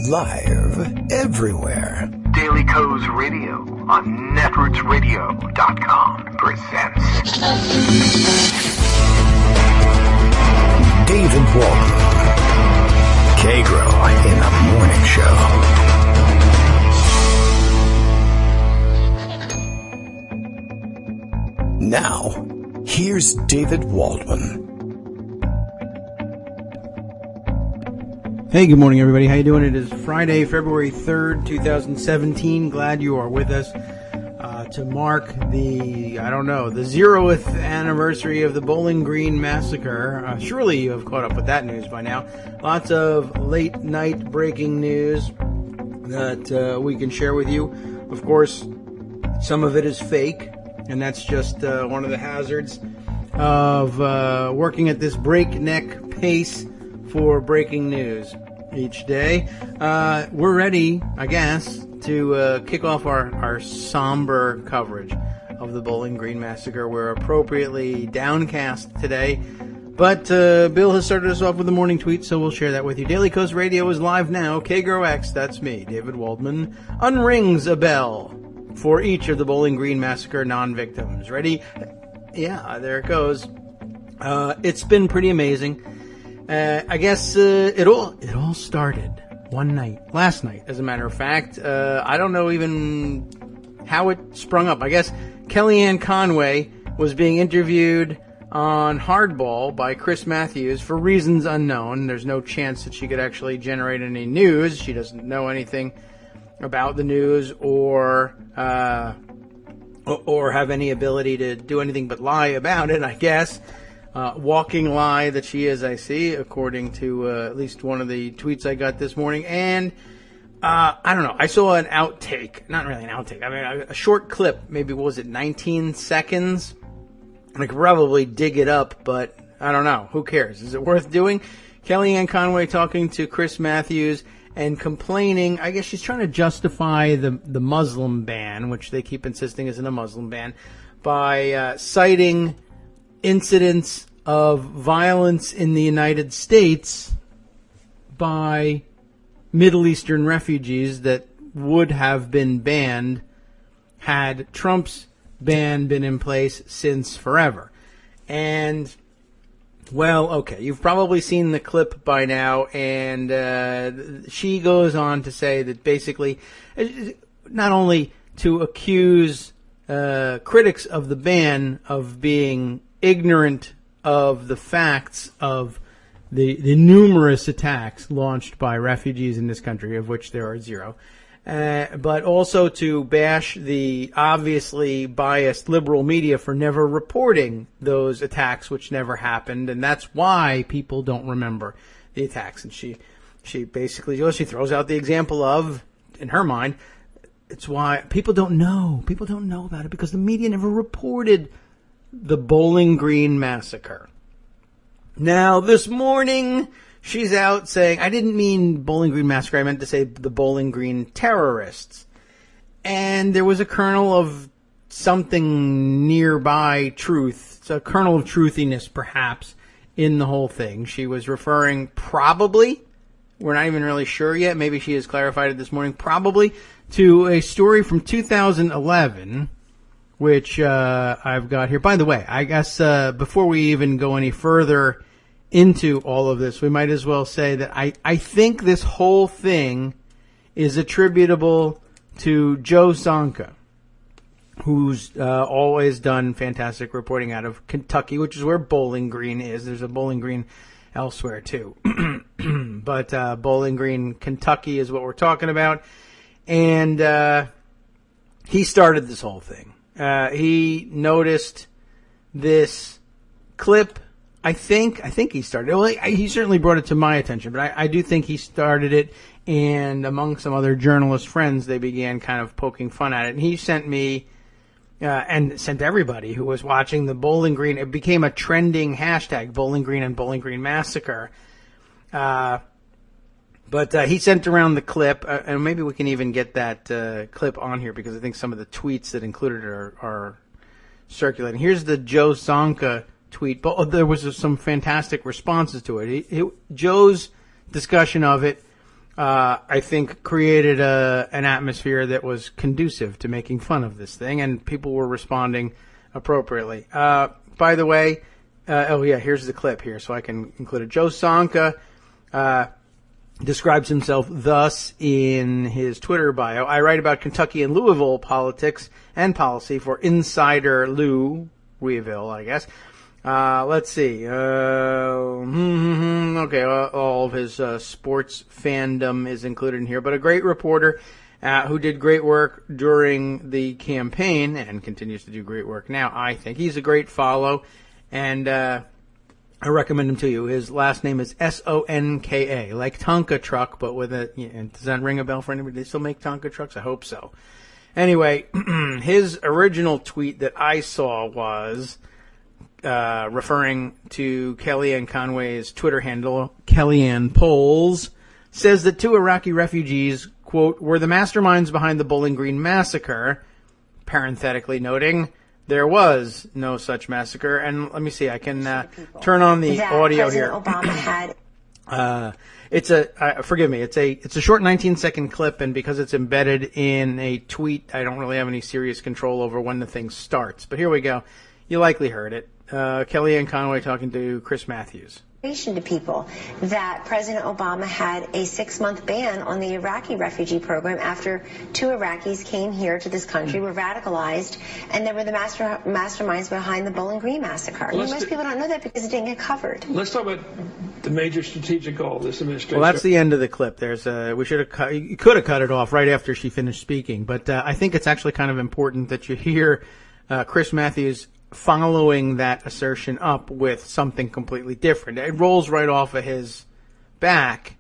Live everywhere. Daily Co's Radio on netrootsradio.com presents David Walton. Kagro in the Morning Show. Now, here's David Waldman. Hey, good morning, everybody. How you doing? It is Friday, February 3rd, 2017. Glad you are with us to mark the 0th anniversary of the Bowling Green Massacre. Surely you have caught up with that news by now. Lots of late-night breaking news that we can share with you. Of course, some of it is fake, and that's just one of the hazards of working at this breakneck pace for breaking news each day. We're ready, I guess, to kick off our somber coverage of the Bowling Green Massacre. We're appropriately downcast today, but Bill has started us off with a morning tweet, so we'll share that with you. Daily Coast Radio is live now. Kagro X, that's me, David Waldman, unrings a bell for each of the Bowling Green Massacre non-victims. Ready? Yeah, there it goes. It's been pretty amazing. I guess it all started one night, last night, as a matter of fact. I don't know even how it sprung up. I guess Kellyanne Conway was being interviewed on Hardball by Chris Matthews for reasons unknown. There's no chance that she could actually generate any news. She doesn't know anything about the news or have any ability to do anything but lie about it, I guess. Walking lie that she is, I see, according to at least one of the tweets I got this morning. And I don't know. I saw an outtake. Not really an outtake. I mean, a short clip. Maybe, what was it, 19 seconds? I could probably dig it up, but I don't know. Who cares? Is it worth doing? Kellyanne Conway talking to Chris Matthews and complaining. I guess she's trying to justify the Muslim ban, which they keep insisting isn't a Muslim ban, by citing incidents of violence in the United States by Middle Eastern refugees that would have been banned had Trump's ban been in place since forever. And, well, okay, you've probably seen the clip by now, and she goes on to say that basically, not only to accuse critics of the ban of being ignorant of the facts of the numerous attacks launched by refugees in this country, of which there are zero, but also to bash the obviously biased liberal media for never reporting those attacks, which never happened, and that's why people don't remember the attacks. And she basically, she throws out the example of, in her mind, it's why people don't know about it, because the media never reported the Bowling Green Massacre. Now, this morning, she's out saying, I didn't mean Bowling Green Massacre, I meant to say the Bowling Green terrorists. And there was a kernel of something nearby truth, a kernel of truthiness, perhaps, in the whole thing. She was referring probably, we're not even really sure yet, maybe she has clarified it this morning, probably to a story from 2011, which I've got here. By the way, I guess before we even go any further into all of this, we might as well say that I think this whole thing is attributable to Joe Sonka, who's always done fantastic reporting out of Kentucky, which is where Bowling Green is. There's a Bowling Green elsewhere, too. But Bowling Green, Kentucky is what we're talking about. And he started this whole thing. He noticed this clip. I think he started it. Well, he certainly brought it to my attention, but I do think he started it, and among some other journalist friends, they began kind of poking fun at it. And he sent me, and sent everybody who was watching the Bowling Green. It became a trending hashtag, Bowling Green and Bowling Green Massacre. But he sent around the clip, and maybe we can even get that clip on here, because I think some of the tweets that included it are circulating. Here's the Joe Sonka tweet, but there was some fantastic responses to it. Joe's discussion of it I think created an atmosphere that was conducive to making fun of this thing, and people were responding appropriately. By the way, here's the clip here, so I can include it. Joe Sonka describes himself thus in his Twitter bio. I write about Kentucky and Louisville politics and policy for Insider Louisville, I guess. Let's see. Okay, all of his sports fandom is included in here, but a great reporter who did great work during the campaign and continues to do great work now, I think. He's a great follow, and I recommend him to you. His last name is Sonka, like Tonka truck, but with a... does that ring a bell for anybody? Do they still make Tonka trucks? I hope so. Anyway, his original tweet that I saw was... referring to Kellyanne Conway's Twitter handle, Kellyanne Polls, says that 2 Iraqi refugees, quote, were the masterminds behind the Bowling Green massacre, parenthetically noting there was no such massacre. And let me see, I can turn on the audio here. Obama had. Forgive me, it's a short 19-second clip, and because it's embedded in a tweet, I don't really have any serious control over when the thing starts. But here we go. You likely heard it. Kellyanne Conway talking to Chris Matthews. To people that President Obama had a 6-month ban on the Iraqi refugee program after 2 Iraqis came here to this country, were radicalized, and they were the masterminds behind the Bowling Green massacre. Most people don't know that because it didn't get covered. Let's talk about the major strategic goal of this administration. Well, that's the end of the clip. We should have you could have cut it off right after she finished speaking, but I think it's actually kind of important that you hear Chris Matthews following that assertion up with something completely different. It rolls right off of his back,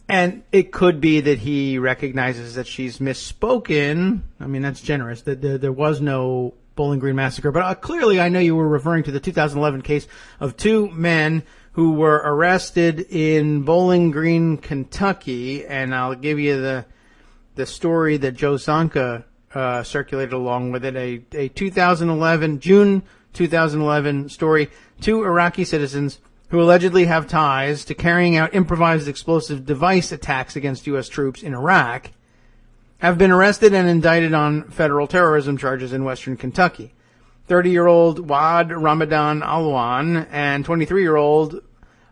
and it could be that he recognizes that she's misspoken. I mean, that's generous, that there was no Bowling Green massacre. But clearly, I know you were referring to the 2011 case of 2 men who were arrested in Bowling Green, Kentucky, and I'll give you the story that Joe Sonka circulated along with it, a June 2011 story. 2 Iraqi citizens who allegedly have ties to carrying out improvised explosive device attacks against U.S. troops in Iraq have been arrested and indicted on federal terrorism charges in western Kentucky. 30-year-old Wad Ramadan Alwan and 23-year-old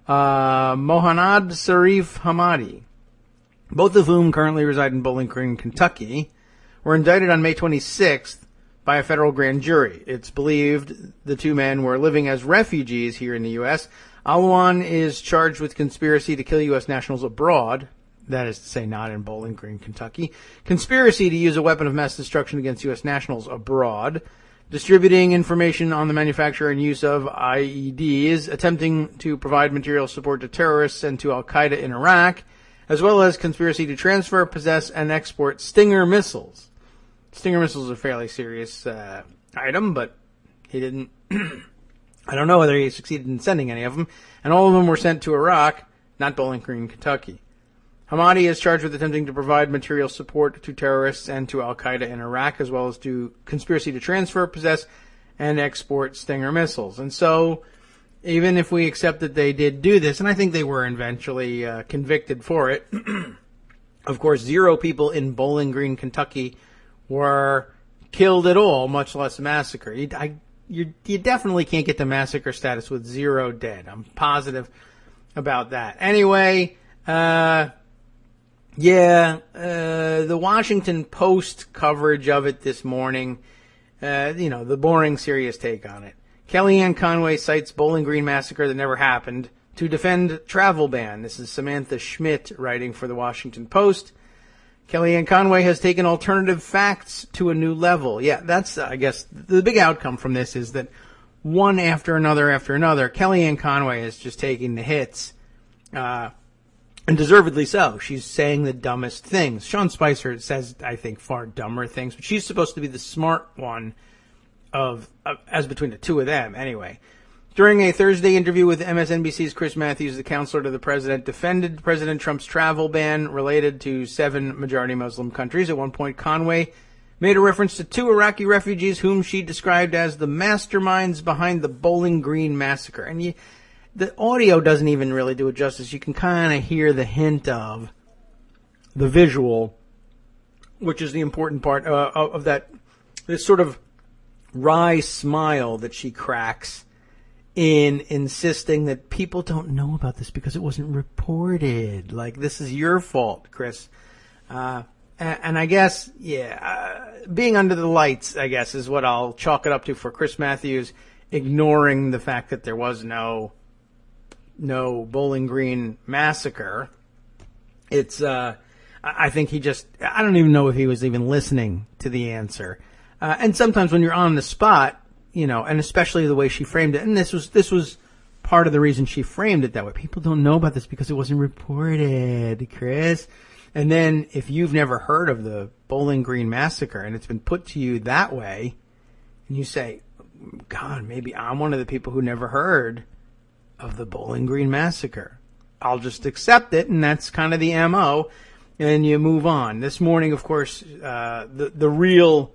Mohanad Sarif Hamadi, both of whom currently reside in Bowling Green, Kentucky, were indicted on May 26th by a federal grand jury. It's believed the 2 men were living as refugees here in the U.S. Alwan is charged with conspiracy to kill U.S. nationals abroad, that is to say not in Bowling Green, Kentucky, conspiracy to use a weapon of mass destruction against U.S. nationals abroad, distributing information on the manufacture and use of IEDs, attempting to provide material support to terrorists and to al-Qaeda in Iraq, as well as conspiracy to transfer, possess, and export Stinger missiles. Stinger missiles are a fairly serious item, but he didn't... I don't know whether he succeeded in sending any of them, and all of them were sent to Iraq, not Bowling Green, Kentucky. Hamadi is charged with attempting to provide material support to terrorists and to al-Qaeda in Iraq, as well as to conspiracy to transfer, possess, and export Stinger missiles. And so, even if we accept that they did do this, and I think they were eventually convicted for it, of course, 0 people in Bowling Green, Kentucky were killed at all, much less massacred. You definitely can't get the massacre status with 0 dead. I'm positive about that. Anyway, the Washington Post coverage of it this morning, the boring, serious take on it. Kellyanne Conway cites Bowling Green massacre that never happened to defend travel ban. This is Samantha Schmidt writing for the Washington Post. Kellyanne Conway has taken alternative facts to a new level. Yeah, that's, I guess, the big outcome from this is that one after another, Kellyanne Conway is just taking the hits, and deservedly so. She's saying the dumbest things. Sean Spicer says, I think, far dumber things, but she's supposed to be the smart one as between the 2 of them, anyway. During a Thursday interview with MSNBC's Chris Matthews, the counselor to the president defended President Trump's travel ban related to 7 majority Muslim countries. At one point, Conway made a reference to 2 Iraqi refugees whom she described as the masterminds behind the Bowling Green massacre. And the audio doesn't even really do it justice. You can kind of hear the hint of the visual, which is the important part of that, this sort of wry smile that she cracks in insisting that people don't know about this because it wasn't reported. Like, this is your fault, Chris. And I guess, being under the lights, I guess, is what I'll chalk it up to for Chris Matthews, ignoring the fact that there was no Bowling Green massacre. It's, I think he just, I don't even know if he was even listening to the answer. And sometimes when you're on the spot, and especially the way she framed it, and this was part of the reason she framed it that way. People don't know about this because it wasn't reported, Chris. And then if you've never heard of the Bowling Green massacre and it's been put to you that way, and you say, God, maybe I'm one of the people who never heard of the Bowling Green massacre. I'll just accept it, and that's kind of the MO, and you move on. This morning, of course, the real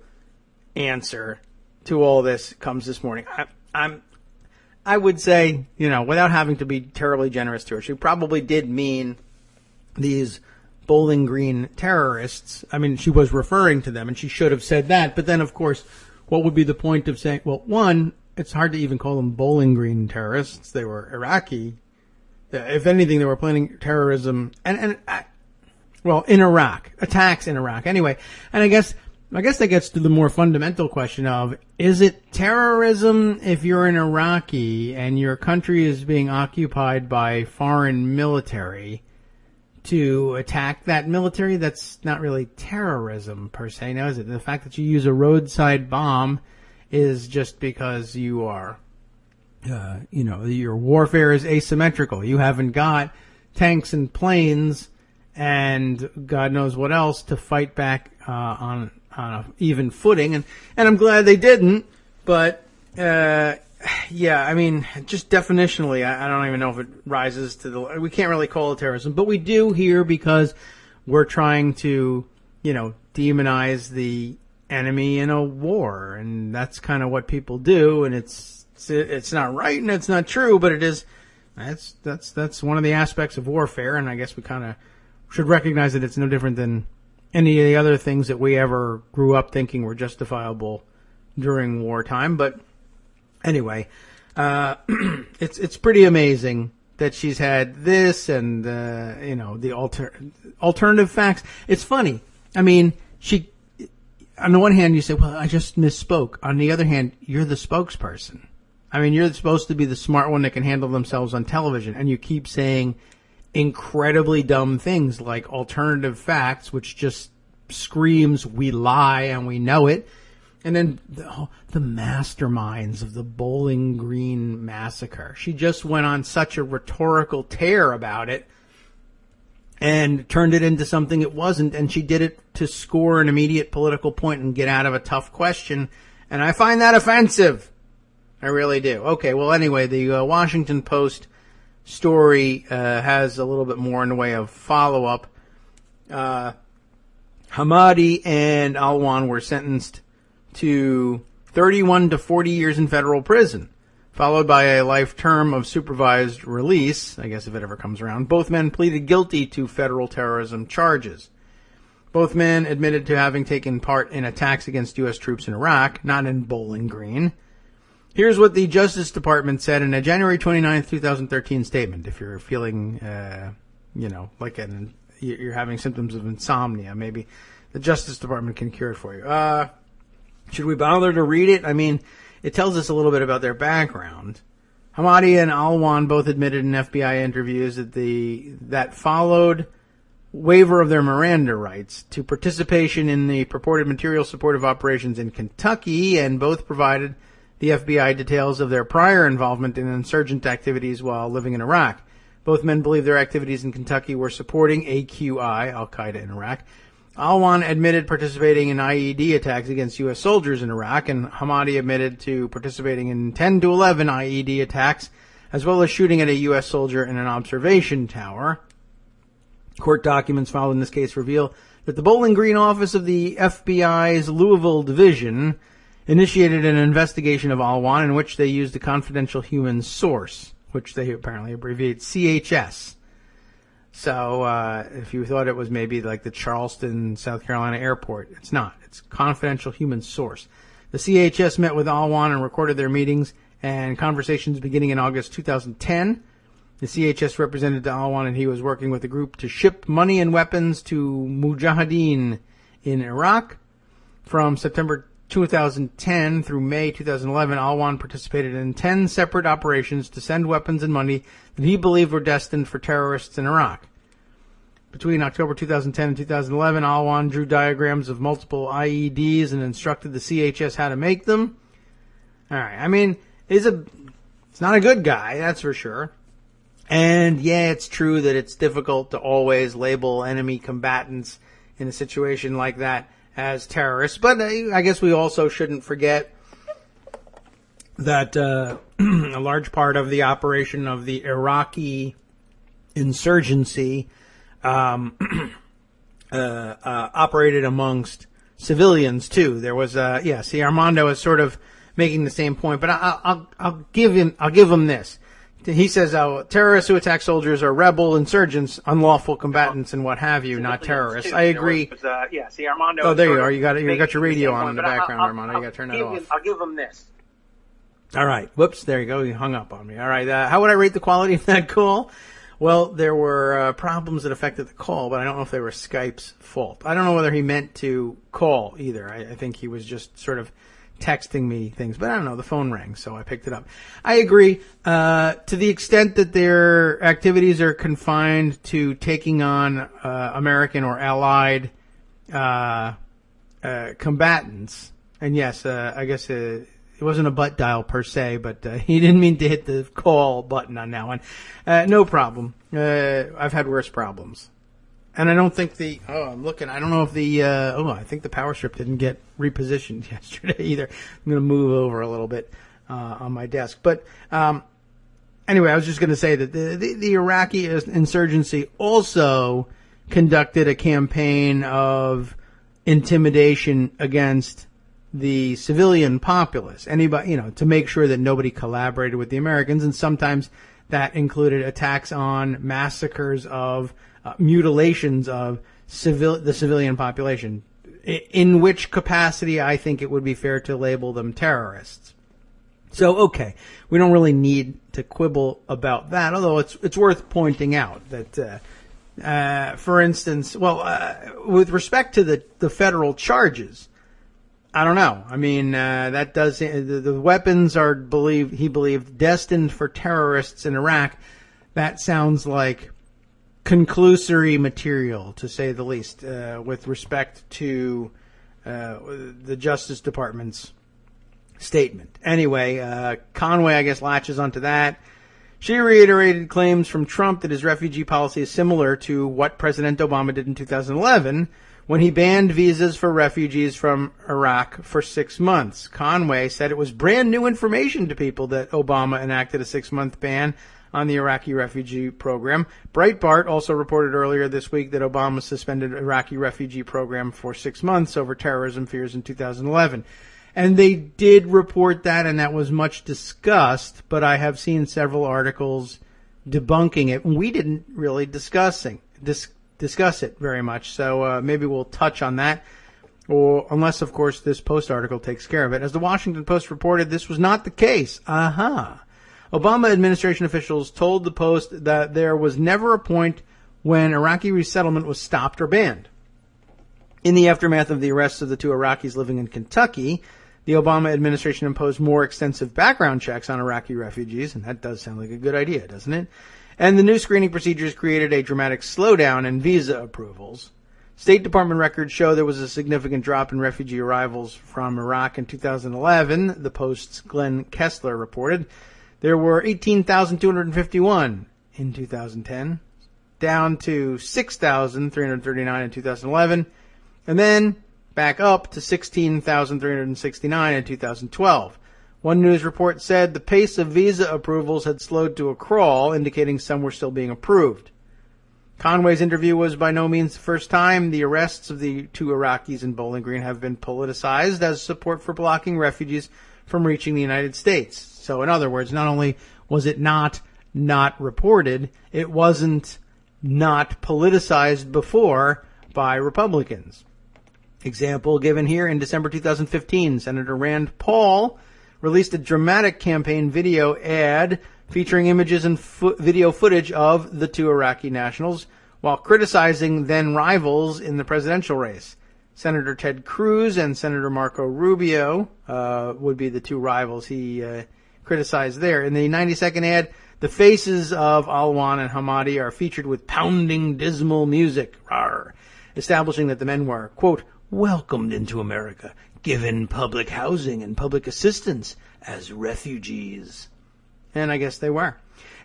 answer to all this comes this morning. I would say, without having to be terribly generous to her, she probably did mean these Bowling Green terrorists. I mean, she was referring to them, and she should have said that. But then, of course, what would be the point of saying, well, one, it's hard to even call them Bowling Green terrorists. They were Iraqi. If anything, they were planning terrorism in Iraq, attacks in Iraq. Anyway, and I guess that gets to the more fundamental question of, is it terrorism if you're an Iraqi and your country is being occupied by foreign military to attack that military? That's not really terrorism per se, now is it? The fact that you use a roadside bomb is just because you are, your warfare is asymmetrical. You haven't got tanks and planes and God knows what else to fight back on a even footing, and I'm glad they didn't. But I mean, just definitionally, I don't even know if it rises to the. We can't really call it terrorism, but we do here because we're trying to, demonize the enemy in a war, and that's kind of what people do, and it's not right and it's not true, but it is. That's one of the aspects of warfare, and I guess we kind of should recognize that it's no different than any of the other things that we ever grew up thinking were justifiable during wartime. But anyway, it's pretty amazing that she's had this and the alternative facts. It's funny. I mean, she. On the one hand, you say, "Well, I just misspoke." On the other hand, you're the spokesperson. I mean, you're supposed to be the smart one that can handle themselves on television, and you keep saying incredibly dumb things like alternative facts, which just screams we lie and we know it. And then the masterminds of the Bowling Green massacre. She just went on such a rhetorical tear about it and turned it into something it wasn't, and she did it to score an immediate political point and get out of a tough question, and I find that offensive. I really do. Okay, well, anyway, the Washington Post story has a little bit more in the way of follow-up. Hamadi and Alwan were sentenced to 31 to 40 years in federal prison, followed by a life term of supervised release, I guess if it ever comes around. Both men pleaded guilty to federal terrorism charges. Both men admitted to having taken part in attacks against U.S. troops in Iraq, not in Bowling Green. Here's what the Justice Department said in a January 29, 2013 statement. If you're feeling, like you're having symptoms of insomnia, maybe the Justice Department can cure it for you. Should we bother to read it? I mean, it tells us a little bit about their background. Hamadi and Alwan both admitted in FBI interviews that followed waiver of their Miranda rights to participation in the purported material supportive operations in Kentucky, and both provided the FBI details of their prior involvement in insurgent activities while living in Iraq. Both men believe their activities in Kentucky were supporting AQI, Al-Qaeda in Iraq. Alwan admitted participating in IED attacks against U.S. soldiers in Iraq, and Hamadi admitted to participating in 10 to 11 IED attacks, as well as shooting at a U.S. soldier in an observation tower. Court documents filed in this case reveal that the Bowling Green office of the FBI's Louisville division initiated an investigation of Alwan in which they used a confidential human source, which they apparently abbreviate CHS. So if you thought it was maybe like the Charleston, South Carolina airport, it's not. It's confidential human source. The CHS met with Alwan and recorded their meetings and conversations beginning in August 2010. The CHS represented to Alwan, and he was working with the group to ship money and weapons to Mujahideen in Iraq. From September 2010 through May 2011, Alwan participated in 10 separate operations to send weapons and money that he believed were destined for terrorists in Iraq. Between October 2010 and 2011, Alwan drew diagrams of multiple IEDs and instructed the CHS how to make them. All right, I mean, it's not a good guy, that's for sure. And yeah, it's true that it's difficult to always label enemy combatants in a situation like that as terrorists. But I guess we also shouldn't forget that a large part of the operation of the Iraqi insurgency operated amongst civilians too. There was see, Armando is sort of making the same point, but I'll give him this. He says terrorists who attack soldiers are rebel insurgents, unlawful combatants, and what have you, not terrorists. I agree. See, Armando. Oh, there you are. You got your radio on in the background, Armando. You got to turn that off. I'll give him this. All right. Whoops. There you go. You hung up on me. All right. How would I rate the quality of that call? Well, there were problems that affected the call, but I don't know if they were Skype's fault. I don't know whether he meant to call either. I think he was just sort of texting me things, but I don't know. The phone rang, so I picked it up. I agree. To the extent that their activities are confined to taking on American or allied combatants, and yes, I guess it wasn't a butt dial per se, but he didn't mean to hit the call button on that one. No problem. I've had worse problems. And I don't think I'm looking. I don't know if I think the power strip didn't get repositioned yesterday either. I'm going to move over a little bit on my desk. But anyway, I was just going to say that the Iraqi insurgency also conducted a campaign of intimidation against the civilian populace. Anybody, to make sure that nobody collaborated with the Americans. And sometimes that included attacks on massacres of mutilations of the civilian population, in which capacity I think it would be fair to label them terrorists. So, okay, we don't really need to quibble about that, although it's worth pointing out that, for instance, with respect to the federal charges, I don't know. I mean, that does the weapons are he believed destined for terrorists in Iraq. That sounds like conclusory material, to say the least, with respect to the Justice Department's statement. Anyway, Conway, I guess, latches onto that. She reiterated claims from Trump that his refugee policy is similar to what President Obama did in 2011 when he banned visas for refugees from Iraq for 6 months. Conway said it was brand new information to people that Obama enacted a 6-month ban on the Iraqi refugee program. Breitbart also reported earlier this week that Obama suspended Iraqi refugee program for 6 months over terrorism fears in 2011. And they did report that, and that was much discussed, but I have seen several articles debunking it. We didn't really discuss it very much, so maybe we'll touch on that, or unless, of course, this Post article takes care of it. As the Washington Post reported, this was not the case. Obama administration officials told the Post that there was never a point when Iraqi resettlement was stopped or banned. In the aftermath of the arrests of the 2 Iraqis living in Kentucky, the Obama administration imposed more extensive background checks on Iraqi refugees, and that does sound like a good idea, doesn't it? And the new screening procedures created a dramatic slowdown in visa approvals. State Department records show there was a significant drop in refugee arrivals from Iraq in 2011, the Post's Glenn Kessler reported. There were 18,251 in 2010, down to 6,339 in 2011, and then back up to 16,369 in 2012. One news report said the pace of visa approvals had slowed to a crawl, indicating some were still being approved. Conway's interview was by no means the first time. The arrests of the 2 Iraqis in Bowling Green have been politicized as support for blocking refugees from reaching the United States. So in other words, not only was it not reported, it wasn't not politicized before by Republicans. Example given here in December 2015, Senator Rand Paul released a dramatic campaign video ad featuring images and video footage of the two Iraqi nationals while criticizing then rivals in the presidential race. Senator Ted Cruz and Senator Marco Rubio would be the two rivals he criticized there. In the 90-second ad, the faces of Alwan and Hamadi are featured with pounding, dismal music, rawr, establishing that the men were, quote, welcomed into America, given public housing and public assistance as refugees. And I guess they were.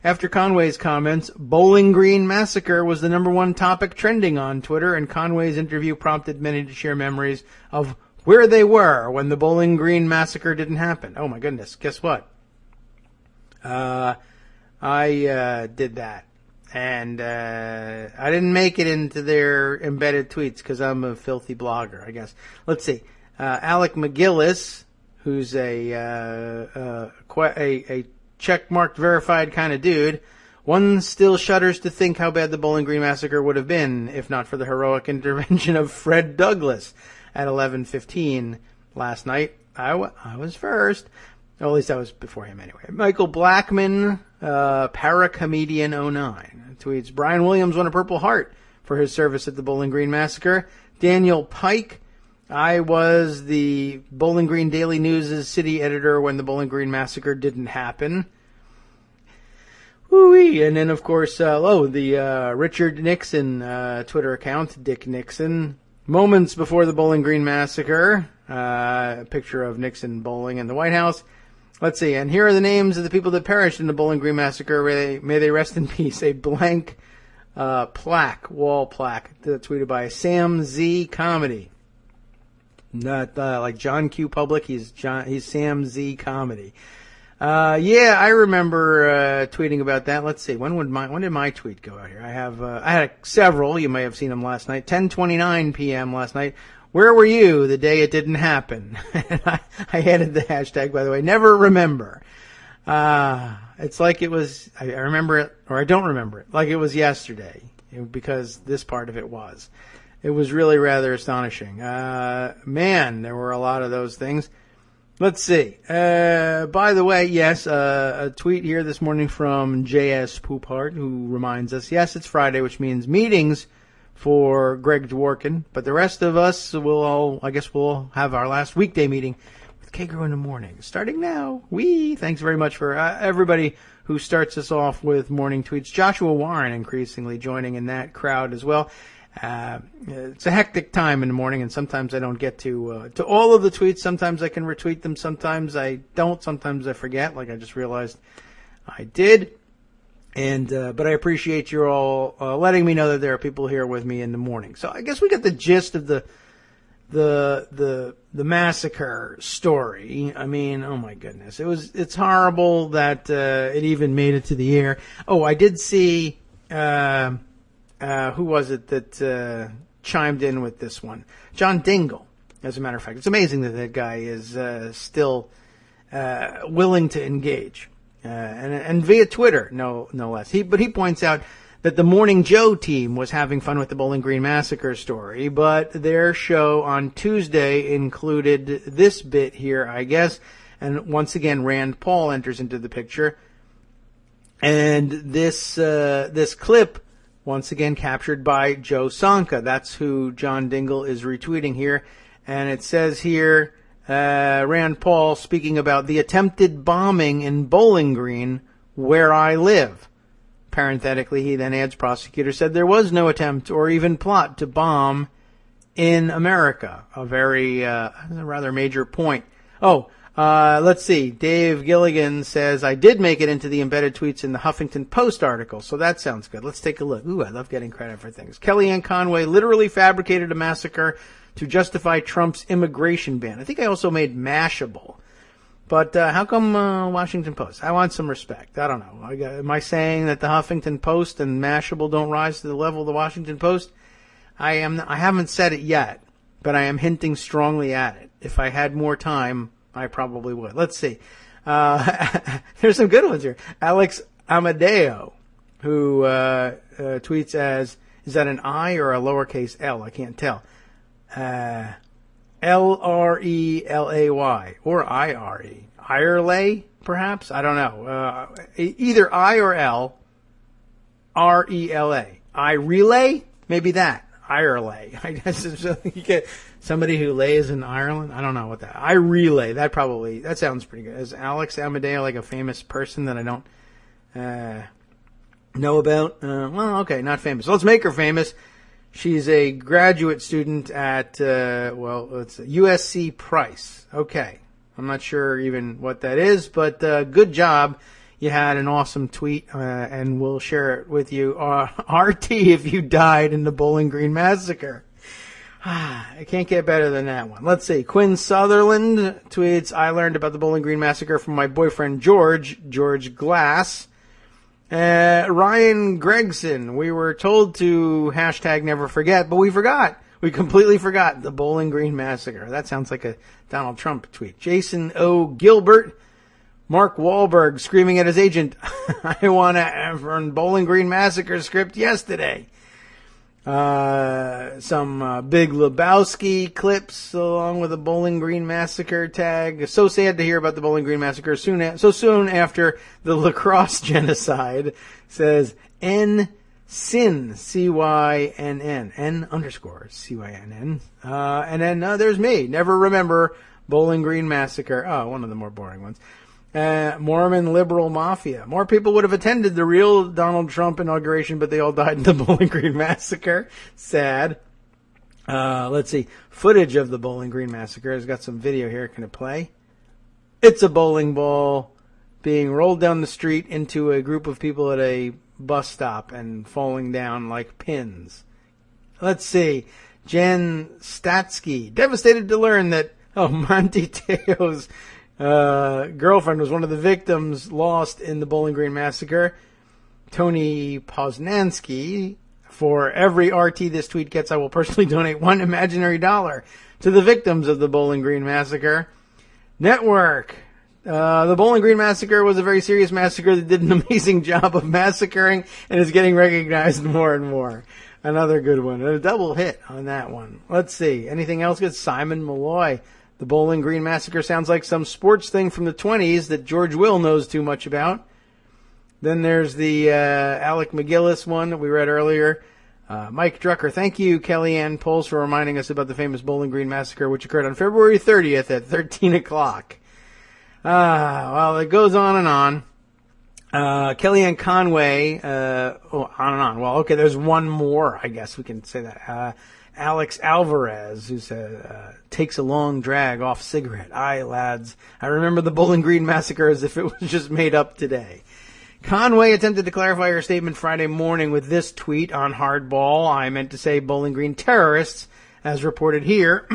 After Conway's comments, Bowling Green Massacre was the #1 topic trending on Twitter, and Conway's interview prompted many to share memories of where they were when the Bowling Green Massacre didn't happen. Oh my goodness, guess what? I did that. And I didn't make it into their embedded tweets because I'm a filthy blogger, I guess. Let's see. Alec McGillis, who's a check-marked verified kind of dude, one still shudders to think how bad the Bowling Green Massacre would have been if not for the heroic intervention of Fred Douglas at 11:15 last night. I was first. Or at least I was before him anyway. Michael Blackman, Paracomedian09, tweets, Brian Williams won a Purple Heart for his service at the Bowling Green Massacre. Daniel Pike, I was the Bowling Green Daily News' city editor when the Bowling Green Massacre didn't happen. Woo-wee. And then, of course, the Richard Nixon Twitter account, Dick Nixon. Moments before the Bowling Green Massacre, a picture of Nixon bowling in the White House. Let's see, and here are the names of the people that perished in the Bowling Green Massacre. May they rest in peace. A blank wall plaque, tweeted by Sam Z Comedy. Not like John Q. Public, he's Sam Z Comedy. Yeah, I remember tweeting about that. Let's see, when did my tweet go out here? I had several. You may have seen them last night. 10:29 p.m. last night. Where were you the day it didn't happen? And I added the hashtag, by the way, never remember. It's like it was, I remember it, or I don't remember it, like it was yesterday, because this part of it was. It was really rather astonishing. Man, there were a lot of those things. Let's see. By the way, yes, a tweet here this morning from J.S. Poupart, who reminds us, yes, it's Friday, which means meetings for Greg Dworkin, but the rest of us we'll have our last weekday meeting with Kagro in the morning, starting now. Thanks very much for everybody who starts us off with morning tweets. Joshua Warren increasingly joining in that crowd as well. It's a hectic time in the morning, and sometimes I don't get to all of the tweets. Sometimes I can retweet them, sometimes I don't, sometimes I forget, like I just realized I did. And but I appreciate you all letting me know that there are people here with me in the morning. So I guess we got the gist of the massacre story. I mean, oh my goodness, it's horrible that it even made it to the air. Oh, I did see who was it that chimed in with this one? John Dingle. As a matter of fact, it's amazing that guy is still willing to engage. And via Twitter, no less. But he points out that the Morning Joe team was having fun with the Bowling Green Massacre story, but their show on Tuesday included this bit here, I guess. And once again, Rand Paul enters into the picture. And this clip, once again, captured by Joe Sonka. That's who John Dingle is retweeting here. And it says here, Rand Paul speaking about the attempted bombing in Bowling Green, where I live. Parenthetically, he then adds, prosecutor said there was no attempt or even plot to bomb in America. A rather major point. Let's see. Dave Gilligan says, I did make it into the embedded tweets in the Huffington Post article, so that sounds good. Let's take a look. Ooh, I love getting credit for things. Kellyanne Conway literally fabricated a massacre to justify Trump's immigration ban. I think I also made Mashable. But how come Washington Post? I want some respect. I don't know. Am I saying that the Huffington Post and Mashable don't rise to the level of the Washington Post? I haven't said it yet, but I am hinting strongly at it. If I had more time, I probably would. Let's see. There's some good ones here. Alex Amadeo who tweets as, is that an I or a lowercase L? I can't tell. L-R-E-L-A-Y or I-R-E. Irelay, perhaps? I don't know. Either I or L. R-E-L-A. I-relay? Maybe that. Irelay. I guess you get somebody who lays in Ireland. I don't know what that. I-relay. That sounds pretty good. Is Alex Amadeo like a famous person that I don't know about? Well, okay, not famous. Let's make her famous. She's a graduate student at, it's USC Price. Okay. I'm not sure even what that is, but good job. You had an awesome tweet, and we'll share it with you. RT if you died in the Bowling Green Massacre. I can't get better than that one. Let's see. Quinn Sutherland tweets, I learned about the Bowling Green Massacre from my boyfriend George Glass. Ryan Gregson, we were told to hashtag never forget, but we forgot. We completely forgot the Bowling Green Massacre. That sounds like a Donald Trump tweet. Jason O. Gilbert, Mark Wahlberg screaming at his agent, I want a Bowling Green Massacre script yesterday. Some Big Lebowski clips along with a Bowling Green Massacre tag. So sad to hear about the Bowling Green Massacre so soon after the lacrosse genocide. Says N Sin C-Y-N-N N_CYNN. And then there's me. Never remember Bowling Green Massacre. Oh, one of the more boring ones. Mormon liberal mafia. More people would have attended the real Donald Trump inauguration, but they all died in the Bowling Green Massacre. Sad. Let's see. Footage of the Bowling Green Massacre. It's got some video here. Can it play? It's a bowling ball being rolled down the street into a group of people at a bus stop and falling down like pins. Let's see. Jen Statsky. Devastated to learn that, Monty Teo's girlfriend was one of the victims lost in the Bowling Green Massacre. Tony Poznansky, for every RT this tweet gets, I will personally donate $1 imaginary dollar to the victims of the Bowling Green Massacre. Network. The Bowling Green Massacre was a very serious massacre that did an amazing job of massacring and is getting recognized more and more. Another good one. A double hit on that one. Let's see. Anything else good? Simon Malloy. The Bowling Green Massacre sounds like some sports thing from the 20s that George Will knows too much about. Then there's the Alec McGillis one that we read earlier. Mike Drucker. Thank you, Kellyanne Poles, for reminding us about the famous Bowling Green Massacre, which occurred on February 30th at 13 o'clock. Well, it goes on and on. Kellyanne Conway, on and on. Well, okay, there's one more, I guess we can say that. Alex Alvarez, who said, takes a long drag off cigarette. Aye, lads. I remember the Bowling Green Massacre as if it was just made up today. Conway attempted to clarify her statement Friday morning with this tweet on Hardball. I meant to say Bowling Green terrorists, as reported here,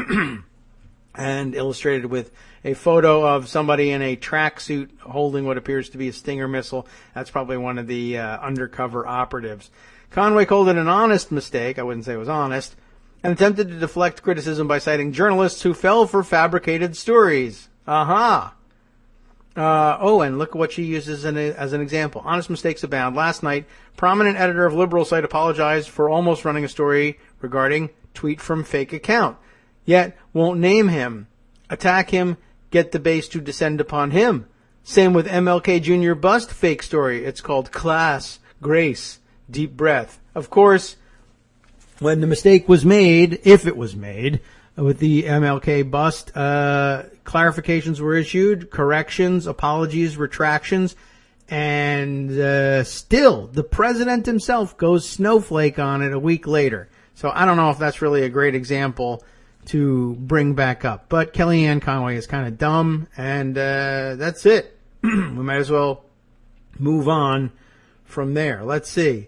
and illustrated with a photo of somebody in a tracksuit holding what appears to be a Stinger missile. That's probably one of the undercover operatives. Conway called it an honest mistake. I wouldn't say it was honest. And attempted to deflect criticism by citing journalists who fell for fabricated stories. Aha! And look at what she uses as an example. Honest mistakes abound. Last night, prominent editor of Liberal site apologized for almost running a story regarding tweet from fake account. Yet, won't name him. Attack him, get the base to descend upon him. Same with MLK Jr. bust fake story. It's called class, grace, deep breath. Of course, when the mistake was made, if it was made, with the MLK bust, clarifications were issued, corrections, apologies, retractions, and still, the president himself goes snowflake on it a week later. So I don't know if that's really a great example to bring back up. But Kellyanne Conway is kind of dumb, and that's it. We might as well move on from there. Let's see.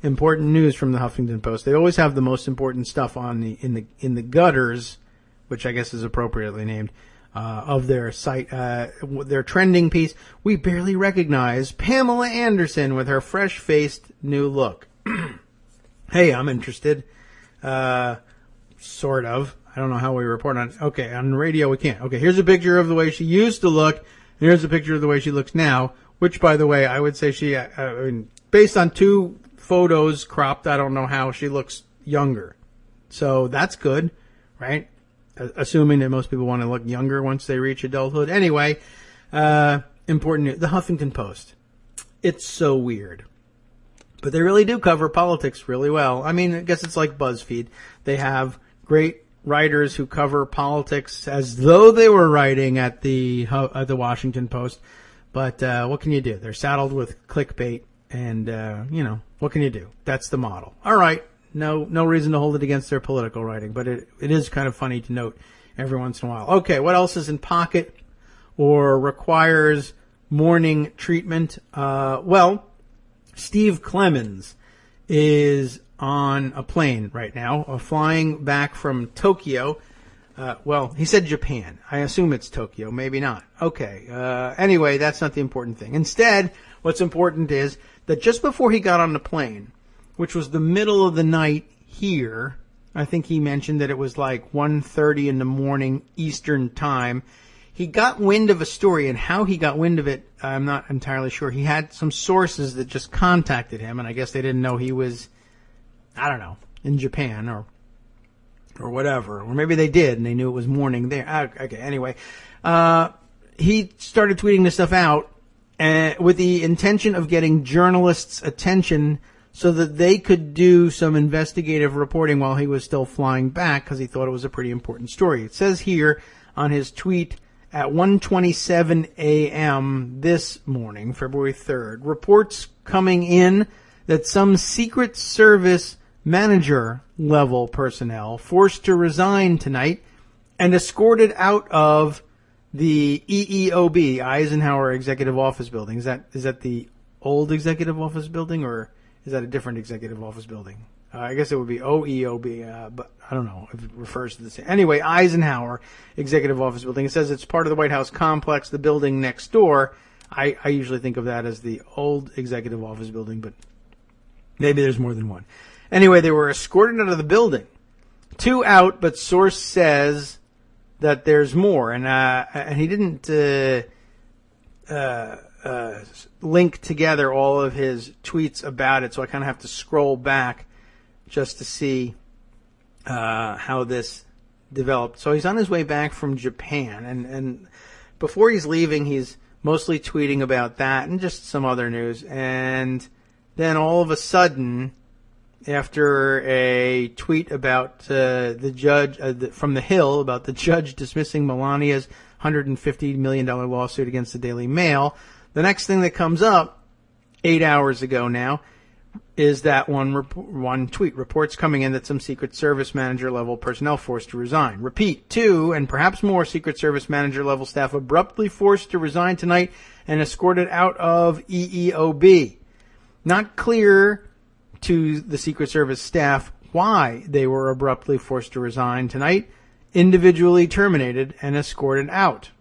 Important news from the Huffington Post. They always have the most important stuff on in the gutters, which I guess is appropriately named, of their site. Their trending piece. We barely recognize Pamela Anderson with her fresh-faced new look. Hey, I'm interested. Sort of. I don't know how we report on it. Okay, on radio we can't. Okay, here's a picture of the way she used to look. Here's a picture of the way she looks now, which, by the way, I would say based on 2 photos cropped, I don't know how she looks younger. So that's good, right? Assuming that most people want to look younger once they reach adulthood. Anyway, important news. The Huffington Post. It's so weird. But they really do cover politics really well. I mean, I guess it's like BuzzFeed. They have great writers who cover politics as though they were writing at the Washington Post. But what can you do? They're saddled with clickbait, and what can you do? That's the model. All right, no reason to hold it against their political writing, but it is kind of funny to note every once in a while. Okay, what else is in pocket or requires morning treatment? Well, Steve Clemens is on a plane right now, flying back from Tokyo. He said Japan. I assume it's Tokyo. Maybe not. Okay. Anyway, that's not the important thing. Instead, what's important is that just before he got on the plane, which was the middle of the night here, I think he mentioned that it was like 1:30 in the morning Eastern time, he got wind of a story, and how he got wind of it, I'm not entirely sure. He had some sources that just contacted him, and I guess they didn't know he was, I don't know, in Japan or whatever. Or maybe they did, and they knew it was morning there. Okay, anyway. He started tweeting this stuff out with the intention of getting journalists' attention so that they could do some investigative reporting while he was still flying back, because he thought it was a pretty important story. It says here on his tweet, at 1:27 a.m. this morning, February 3rd, reports coming in that some Secret Service manager-level personnel forced to resign tonight and escorted out of the EEOB, Eisenhower Executive Office Building. Is that the old Executive Office Building, or is that a different Executive Office Building? I guess it would be OEOB, but I don't know if it refers to the same. Anyway, Eisenhower Executive Office Building. It says it's part of the White House complex, the building next door. I usually think of that as the old Executive Office Building, but maybe there's more than one. Anyway, they were escorted out of the building. 2 out, but source says that there's more. And he didn't link together all of his tweets about it, so I kind of have to scroll back just to see how this developed. So he's on his way back from Japan, and before he's leaving, he's mostly tweeting about that and just some other news. And then all of a sudden, after a tweet about the judge from the Hill about the judge dismissing Melania's $150 million lawsuit against the Daily Mail, the next thing that comes up 8 hours ago now is that one tweet. Reports coming in that some Secret Service manager-level personnel forced to resign. Repeat, 2 and perhaps more Secret Service manager-level staff abruptly forced to resign tonight and escorted out of EEOB. Not clear to the Secret Service staff why they were abruptly forced to resign tonight, individually terminated and escorted out.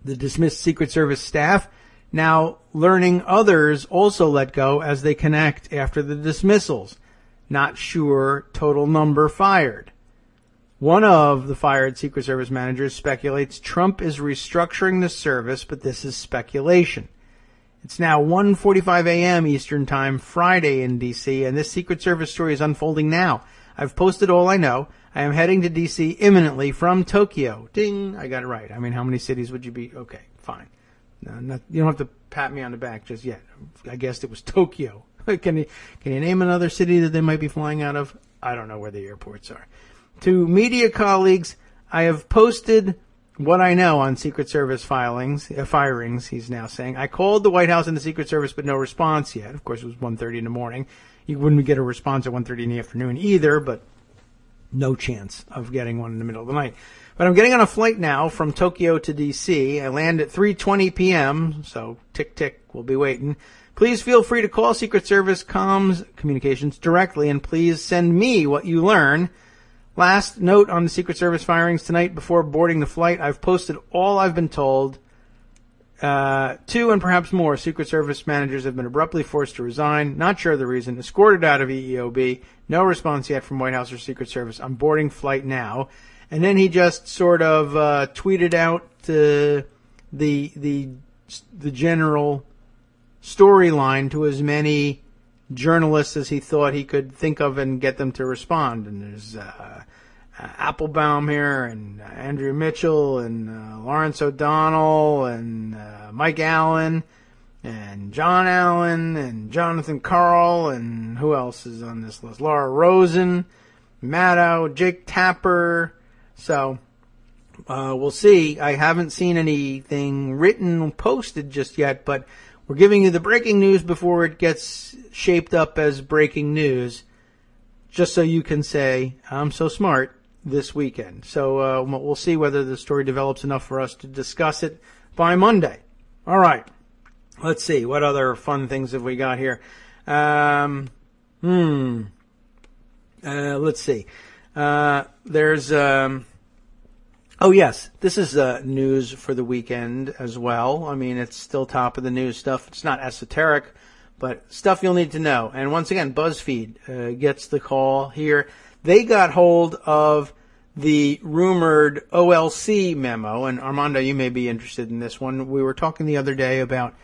The dismissed Secret Service staff now learning others also let go as they connect after the dismissals. Not sure total number fired. One of the fired Secret Service managers speculates Trump is restructuring the service, but this is speculation. It's now 1:45 a.m. Eastern Time, Friday in D.C., and this Secret Service story is unfolding now. I've posted all I know. I am heading to D.C. imminently from Tokyo. Ding! I got it right. I mean, how many cities would you be? Okay, fine. No, you don't have to pat me on the back just yet. I guessed it was Tokyo. Can you name another city that they might be flying out of? I don't know where the airports are. To media colleagues, I have posted what I know on Secret Service firings, he's now saying. I called the White House and the Secret Service, but no response yet. Of course, it was 1:30 in the morning. You wouldn't get a response at 1:30 in the afternoon either, but no chance of getting one in the middle of the night. But I'm getting on a flight now from Tokyo to D.C. I land at 3:20 p.m., so tick, we'll be waiting. Please feel free to call Secret Service Comms Communications directly, and please send me what you learn. Last note on the Secret Service firings tonight before boarding the flight. I've posted all I've been told. 2 and perhaps more Secret Service managers have been abruptly forced to resign. Not sure of the reason. Escorted out of EEOB. No response yet from White House or Secret Service. I'm boarding flight now. And then he just sort of tweeted out the general storyline to as many journalists as he thought he could think of and get them to respond. And there's Applebaum here, and Andrew Mitchell, and Lawrence O'Donnell, and Mike Allen, and John Allen, and Jonathan Karl, and who else is on this list? Laura Rosen, Maddow, Jake Tapper. So we'll see. I haven't seen anything written, posted just yet, but we're giving you the breaking news before it gets shaped up as breaking news, just so you can say, I'm so smart this weekend. So we'll see whether the story develops enough for us to discuss it by Monday. All right. Let's see. What other fun things have we got here? Let's see. There's... Oh, yes. This is news for the weekend as well. I mean, it's still top of the news stuff. It's not esoteric, but stuff you'll need to know. And once again, BuzzFeed gets the call here. They got hold of the rumored OLC memo. And Armando, you may be interested in this one. We were talking the other day about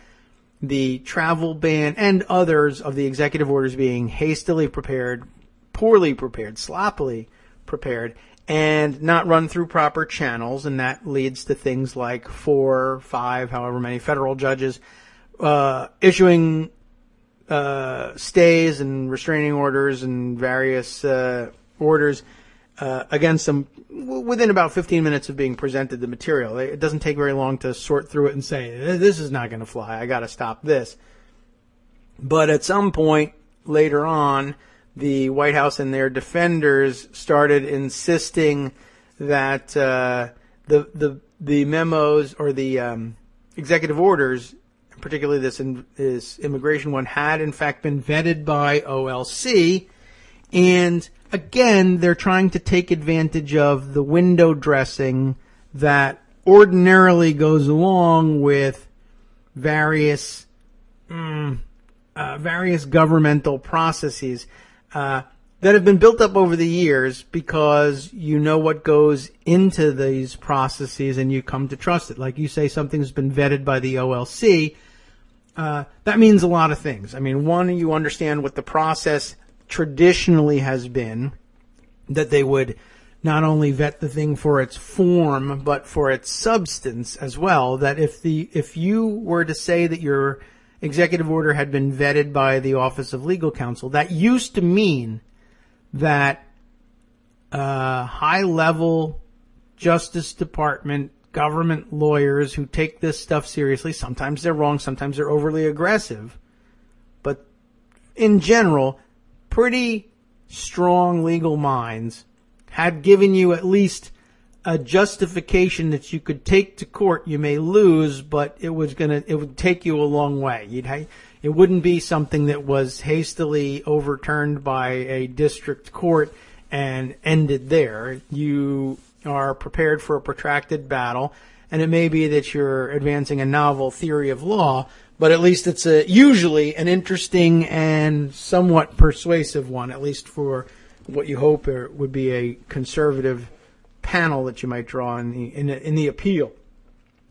the travel ban and others of the executive orders being hastily prepared, poorly prepared, sloppily prepared, and not run through proper channels, and that leads to things like 4, 5, however many federal judges issuing stays and restraining orders and various orders against them within about 15 minutes of being presented the material. It doesn't take very long to sort through it and say, this is not going to fly, I got to stop this. But at some point later on, the White House and their defenders started insisting that the memos or the executive orders, particularly this immigration one, had in fact been vetted by OLC. And again, they're trying to take advantage of the window dressing that ordinarily goes along with various governmental processes that have been built up over the years because you know what goes into these processes and you come to trust it. Like you say, something's been vetted by the OLC. That means a lot of things. I mean, one, you understand what the process traditionally has been, that they would not only vet the thing for its form, but for its substance as well. That if you were to say that your executive order had been vetted by the Office of Legal Counsel, that used to mean that high-level Justice Department government lawyers who take this stuff seriously, sometimes they're wrong, sometimes they're overly aggressive, but in general, pretty strong legal minds had given you at least a justification that you could take to court. You may lose, but it would take you a long way. It wouldn't be something that was hastily overturned by a district court and ended there. You are prepared for a protracted battle, and it may be that you're advancing a novel theory of law, but at least it's usually an interesting and somewhat persuasive one, at least for what you hope would be a conservative panel that you might draw in the appeal,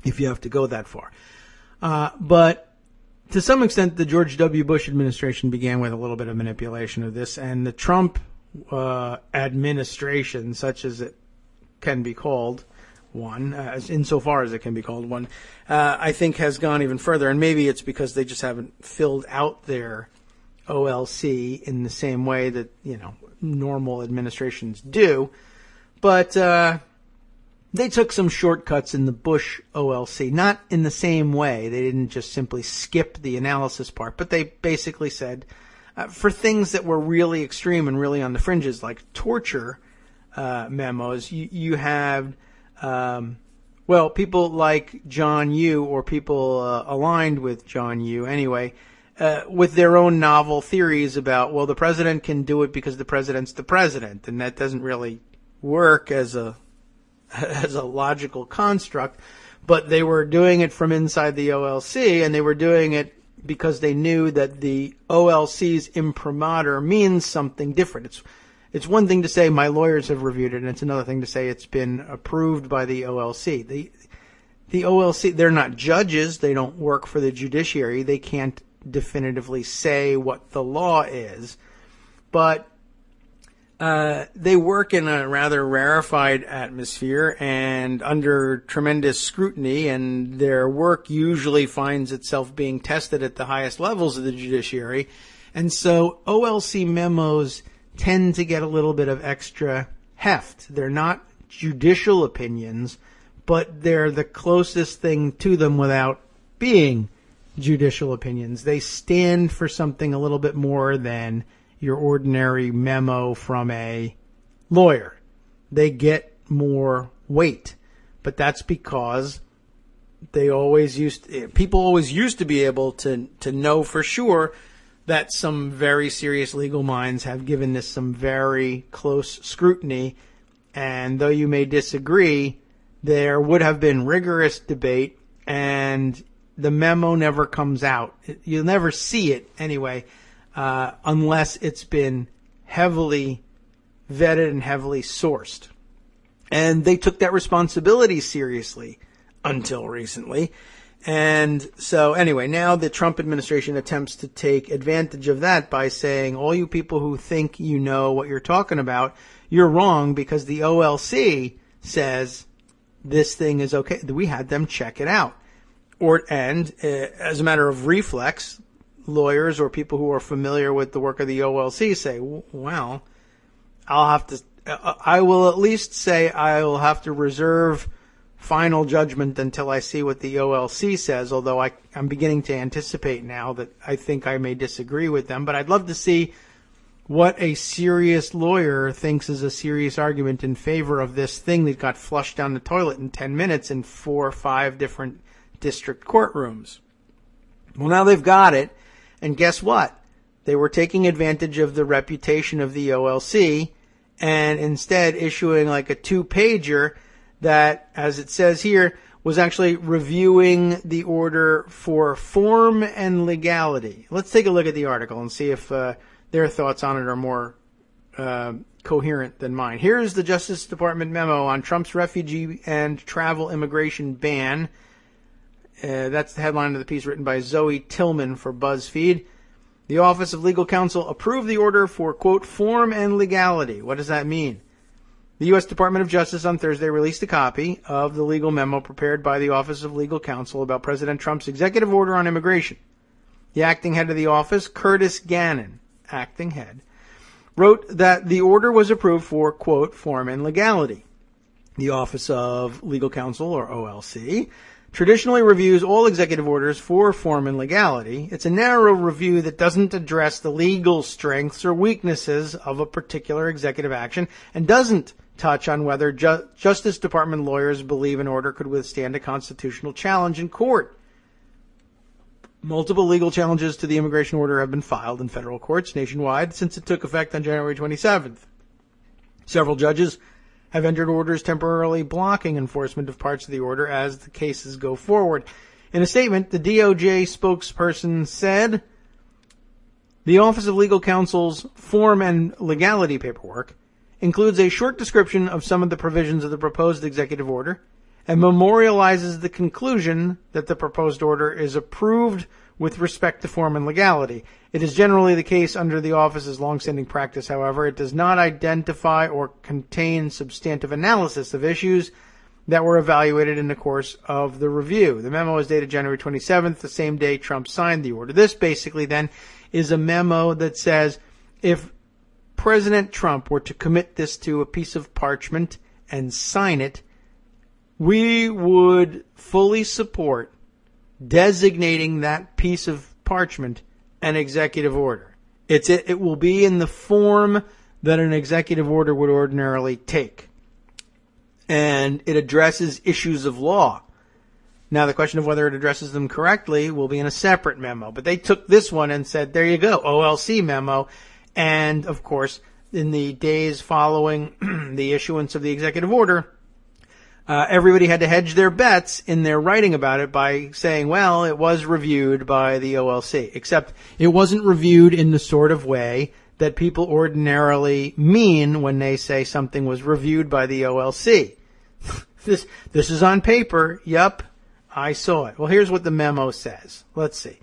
if you have to go that far. But to some extent, the George W. Bush administration began with a little bit of manipulation of this, and the Trump administration, such as it can be called one, insofar as it can be called one, I think has gone even further. And maybe it's because they just haven't filled out their OLC in the same way that, normal administrations do. But they took some shortcuts in the Bush OLC, not in the same way. They didn't just simply skip the analysis part, but they basically said for things that were really extreme and really on the fringes, like torture memos, you have, people like John Yoo, or people aligned with John Yoo anyway, with their own novel theories about, well, the president can do it because the president's the president, and that doesn't really work as a logical construct. But they were doing it from inside the OLC, and they were doing it because they knew that the OLC's imprimatur means something different. It's one thing to say my lawyers have reviewed it, and it's another thing to say it's been approved by the OLC. The OLC, they're not judges. They don't work for the judiciary. They can't definitively say what the law is. But they work in a rather rarefied atmosphere and under tremendous scrutiny, and their work usually finds itself being tested at the highest levels of the judiciary. And so OLC memos tend to get a little bit of extra heft. They're not judicial opinions, but they're the closest thing to them without being judicial opinions. They stand for something a little bit more than your ordinary memo from a lawyer. They get more weight, but that's because people always used to be able to know for sure that some very serious legal minds have given this some very close scrutiny, and though you may disagree, there would have been rigorous debate, and the memo never comes out. You'll never see it anyway, unless it's been heavily vetted and heavily sourced. And they took that responsibility seriously until recently. And so anyway, now the Trump administration attempts to take advantage of that by saying, all you people who think you know what you're talking about, you're wrong, because the OLC says this thing is okay. We had them check it out. And as a matter of reflex, lawyers or people who are familiar with the work of the OLC say, well, I will at least say I will have to reserve final judgment until I see what the OLC says, although I'm beginning to anticipate now that I think I may disagree with them. But I'd love to see what a serious lawyer thinks is a serious argument in favor of this thing that got flushed down the toilet in 10 minutes in 4 or 5 different district courtrooms. Well, now they've got it, and guess what? They were taking advantage of the reputation of the OLC and instead issuing like a 2-pager that, as it says here, was actually reviewing the order for form and legality. Let's take a look at the article and see if their thoughts on it are more coherent than mine. Here's the Justice Department memo on Trump's refugee and travel immigration ban. That's the headline of the piece written by Zoe Tillman for BuzzFeed. The Office of Legal Counsel approved the order for, quote, form and legality. What does that mean? The U.S. Department of Justice on Thursday released a copy of the legal memo prepared by the Office of Legal Counsel about President Trump's executive order on immigration. The acting head of the office, Curtis Gannon, acting head, wrote that the order was approved for, quote, form and legality. The Office of Legal Counsel, or OLC, traditionally reviews all executive orders for form and legality. It's a narrow review that doesn't address the legal strengths or weaknesses of a particular executive action and doesn't touch on whether Justice Department lawyers believe an order could withstand a constitutional challenge in court. Multiple legal challenges to the immigration order have been filed in federal courts nationwide since it took effect on January 27th. Several judges have entered orders temporarily blocking enforcement of parts of the order as the cases go forward. In a statement, the DOJ spokesperson said, the Office of Legal Counsel's form and legality paperwork includes a short description of some of the provisions of the proposed executive order and memorializes the conclusion that the proposed order is approved with respect to form and legality. It is generally the case under the office's longstanding practice, however, it does not identify or contain substantive analysis of issues that were evaluated in the course of the review. The memo is dated January 27th, the same day Trump signed the order. This basically then is a memo that says if President Trump were to commit this to a piece of parchment and sign it, we would fully support designating that piece of parchment an executive order. It will be in the form that an executive order would ordinarily take. And it addresses issues of law. Now, the question of whether it addresses them correctly will be in a separate memo. But they took this one and said, there you go, OLC memo. And, of course, in the days following the issuance of the executive order, everybody had to hedge their bets in their writing about it by saying, well, it was reviewed by the OLC. Except it wasn't reviewed in the sort of way that people ordinarily mean when they say something was reviewed by the OLC. This is on paper. Yep, I saw it. Well, here's what the memo says. Let's see.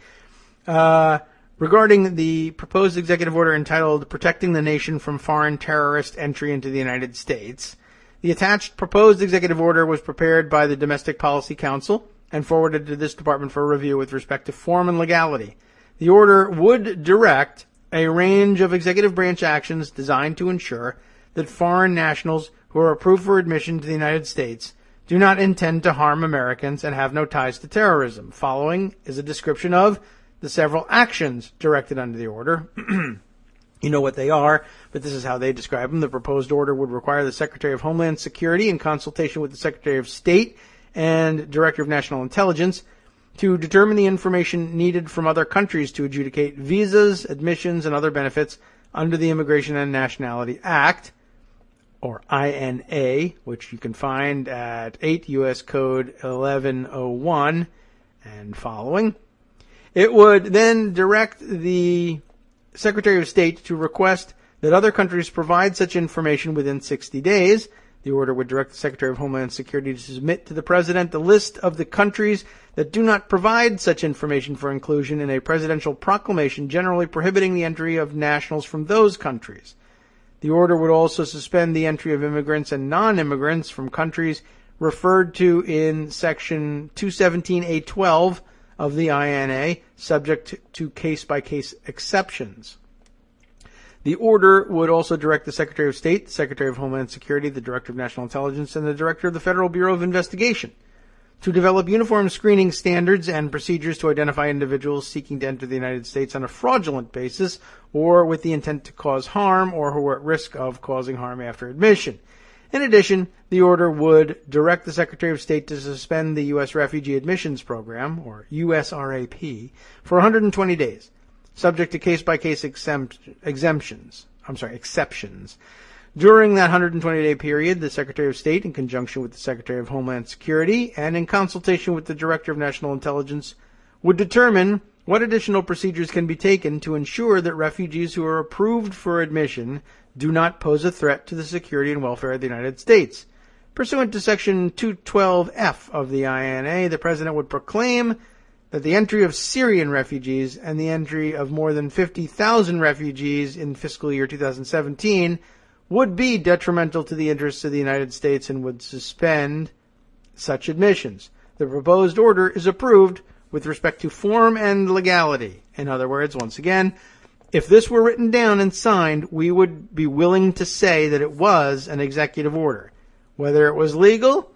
regarding the proposed executive order entitled Protecting the Nation from Foreign Terrorist Entry into the United States. The attached proposed executive order was prepared by the Domestic Policy Council and forwarded to this department for review with respect to form and legality. The order would direct a range of executive branch actions designed to ensure that foreign nationals who are approved for admission to the United States do not intend to harm Americans and have no ties to terrorism. Following is a description of the several actions directed under the order. You know what they are, but this is how they describe them. The proposed order would require the Secretary of Homeland Security, in consultation with the Secretary of State and Director of National Intelligence, to determine the information needed from other countries to adjudicate visas, admissions, and other benefits under the Immigration and Nationality Act, or INA, which you can find at 8 U.S. Code 1101 and following. It would then direct the Secretary of State to request that other countries provide such information within 60 days. The order would direct the Secretary of Homeland Security to submit to the President the list of the countries that do not provide such information for inclusion in a presidential proclamation generally prohibiting the entry of nationals from those countries. The order would also suspend the entry of immigrants and non-immigrants from countries referred to in Section 217A12 of the INA, subject to case-by-case exceptions. The order would also direct the Secretary of State, the Secretary of Homeland Security, the Director of National Intelligence, and the Director of the Federal Bureau of Investigation to develop uniform screening standards and procedures to identify individuals seeking to enter the United States on a fraudulent basis or with the intent to cause harm or who are at risk of causing harm after admission. In addition, the order would direct the Secretary of State to suspend the U.S. Refugee Admissions Program, or USRAP, for 120 days, subject to case-by-case exceptions. During that 120-day period, the Secretary of State, in conjunction with the Secretary of Homeland Security and in consultation with the Director of National Intelligence, would determine what additional procedures can be taken to ensure that refugees who are approved for admission do not pose a threat to the security and welfare of the United States. Pursuant to Section 212F of the INA, the President would proclaim that the entry of Syrian refugees and the entry of more than 50,000 refugees in fiscal year 2017 would be detrimental to the interests of the United States and would suspend such admissions. The proposed order is approved with respect to form and legality. In other words, once again, if this were written down and signed, we would be willing to say that it was an executive order. Whether it was legal,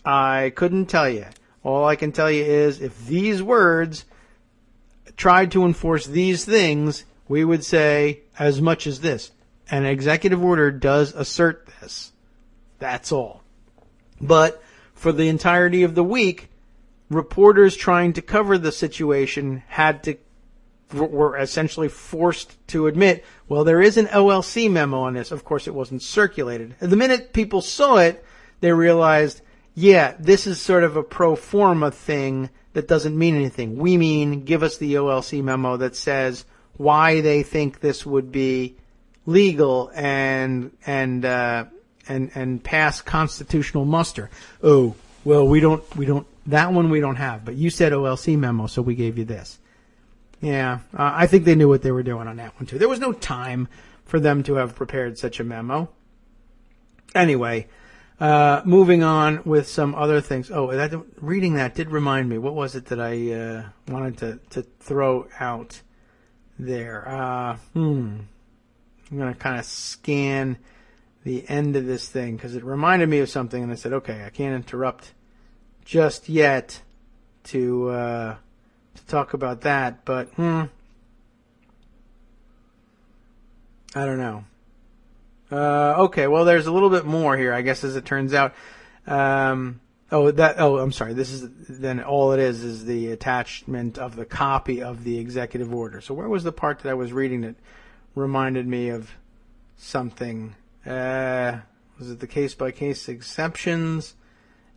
I couldn't tell you. All I can tell you is if these words tried to enforce these things, we would say as much as this. An executive order does assert this. That's all. But for the entirety of the week, reporters trying to cover the situation were essentially forced to admit, well, there is an OLC memo on this. Of course, it wasn't circulated. The minute people saw it, they realized, yeah, this is sort of a pro forma thing that doesn't mean anything. We mean give us the OLC memo that says why they think this would be legal and pass constitutional muster. Oh, well, we don't that one we don't have, but you said OLC memo, so we gave you this. Yeah, I think they knew what they were doing on that one too. There was no time for them to have prepared such a memo. Anyway, moving on with some other things. Oh, reading that did remind me. What was it that I wanted to throw out there? I'm going to kind of scan the end of this thing because it reminded me of something, and I said, okay, I can't interrupt just yet to talk about that, but I don't know. Okay, well, there's a little bit more here, I guess, as it turns out. I'm sorry. This is then all it is the attachment of the copy of the executive order. So where was the part that I was reading that reminded me of something? Was it the case-by-case exceptions?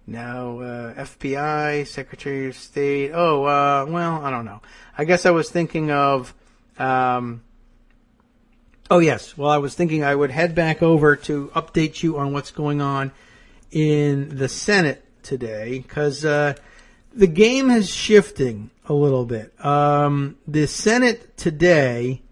No, FBI, Secretary of State. Well, I don't know. I guess I was thinking of, yes. Well, I was thinking I would head back over to update you on what's going on in the Senate today, because the game is shifting a little bit. The Senate today,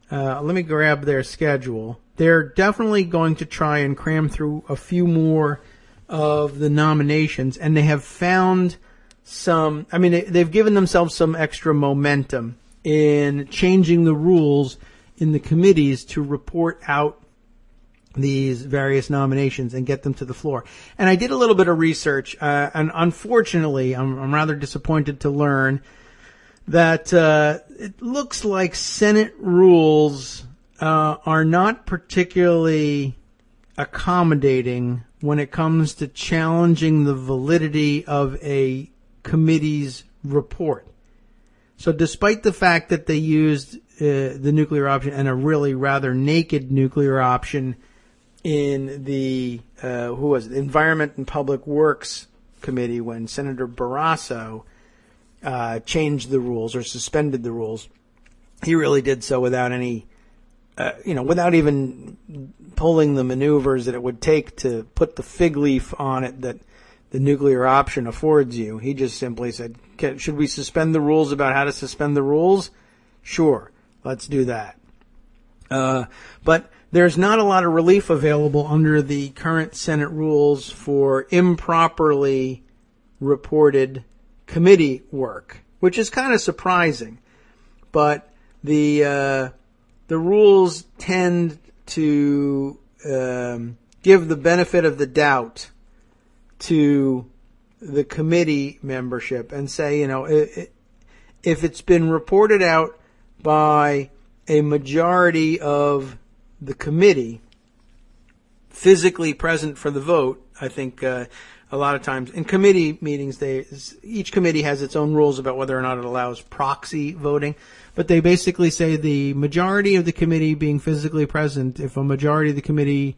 let me grab their schedule. They're definitely going to try and cram through a few more of the nominations, and they have found some, they've given themselves some extra momentum in changing the rules in the committees to report out these various nominations and get them to the floor. And I did a little bit of research, and unfortunately, I'm rather disappointed to learn that it looks like Senate rules are not particularly accommodating when it comes to challenging the validity of a committee's report. So despite the fact that they used the nuclear option and a really rather naked nuclear option in the Environment and Public Works Committee when Senator Barrasso changed the rules or suspended the rules, he really did so without any, without even pulling the maneuvers that it would take to put the fig leaf on it that the nuclear option affords you. He just simply said, should we suspend the rules about how to suspend the rules? Sure, let's do that. But there's not a lot of relief available under the current Senate rules for improperly reported committee work, which is kind of surprising. But the rules tend to give the benefit of the doubt to the committee membership and say, if it's been reported out by a majority of the committee physically present for the vote, I think a lot of times in committee meetings, each committee has its own rules about whether or not it allows proxy voting, but they basically say the majority of the committee being physically present, if a majority of the committee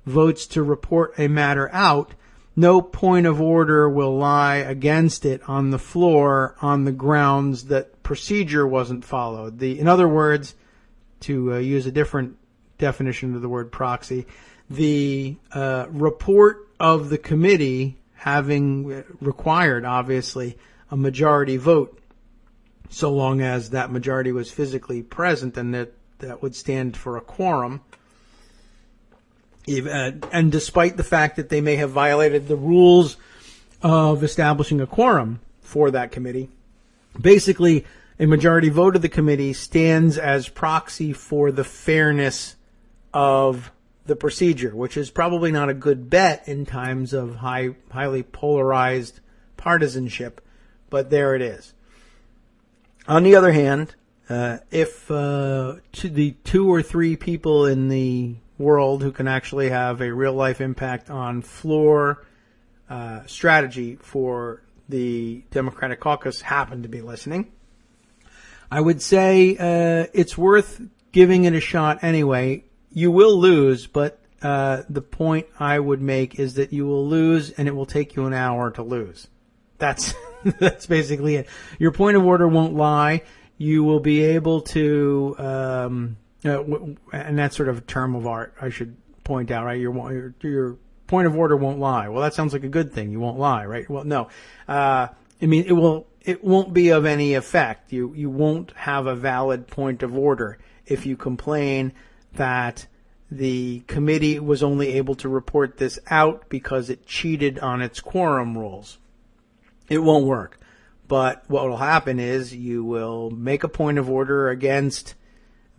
votes to report a matter out, no point of order will lie against it on the floor on the grounds that procedure wasn't followed. In other words, to use a different definition of the word proxy, the report of the committee having required, obviously, a majority vote, so long as that majority was physically present, and that would stand for a quorum. And despite the fact that they may have violated the rules of establishing a quorum for that committee, basically a majority vote of the committee stands as proxy for the fairness of the procedure, which is probably not a good bet in times of highly polarized partisanship, but there it is. On the other hand, if to the 2 or 3 people in the world who can actually have a real life impact on floor strategy for the Democratic caucus happen to be listening, I would say it's worth giving it a shot anyway. You will lose, but the point I would make is that you will lose and it will take you an hour to lose. That's basically it. Your point of order won't lie. You will be able to, and that's sort of a term of art, I should point out, right? Your point of order won't lie. Well, that sounds like a good thing. You won't lie, right? Well, no. It won't be of any effect. You won't have a valid point of order if you complain that the committee was only able to report this out because it cheated on its quorum rules. It won't work. But what will happen is you will make a point of order against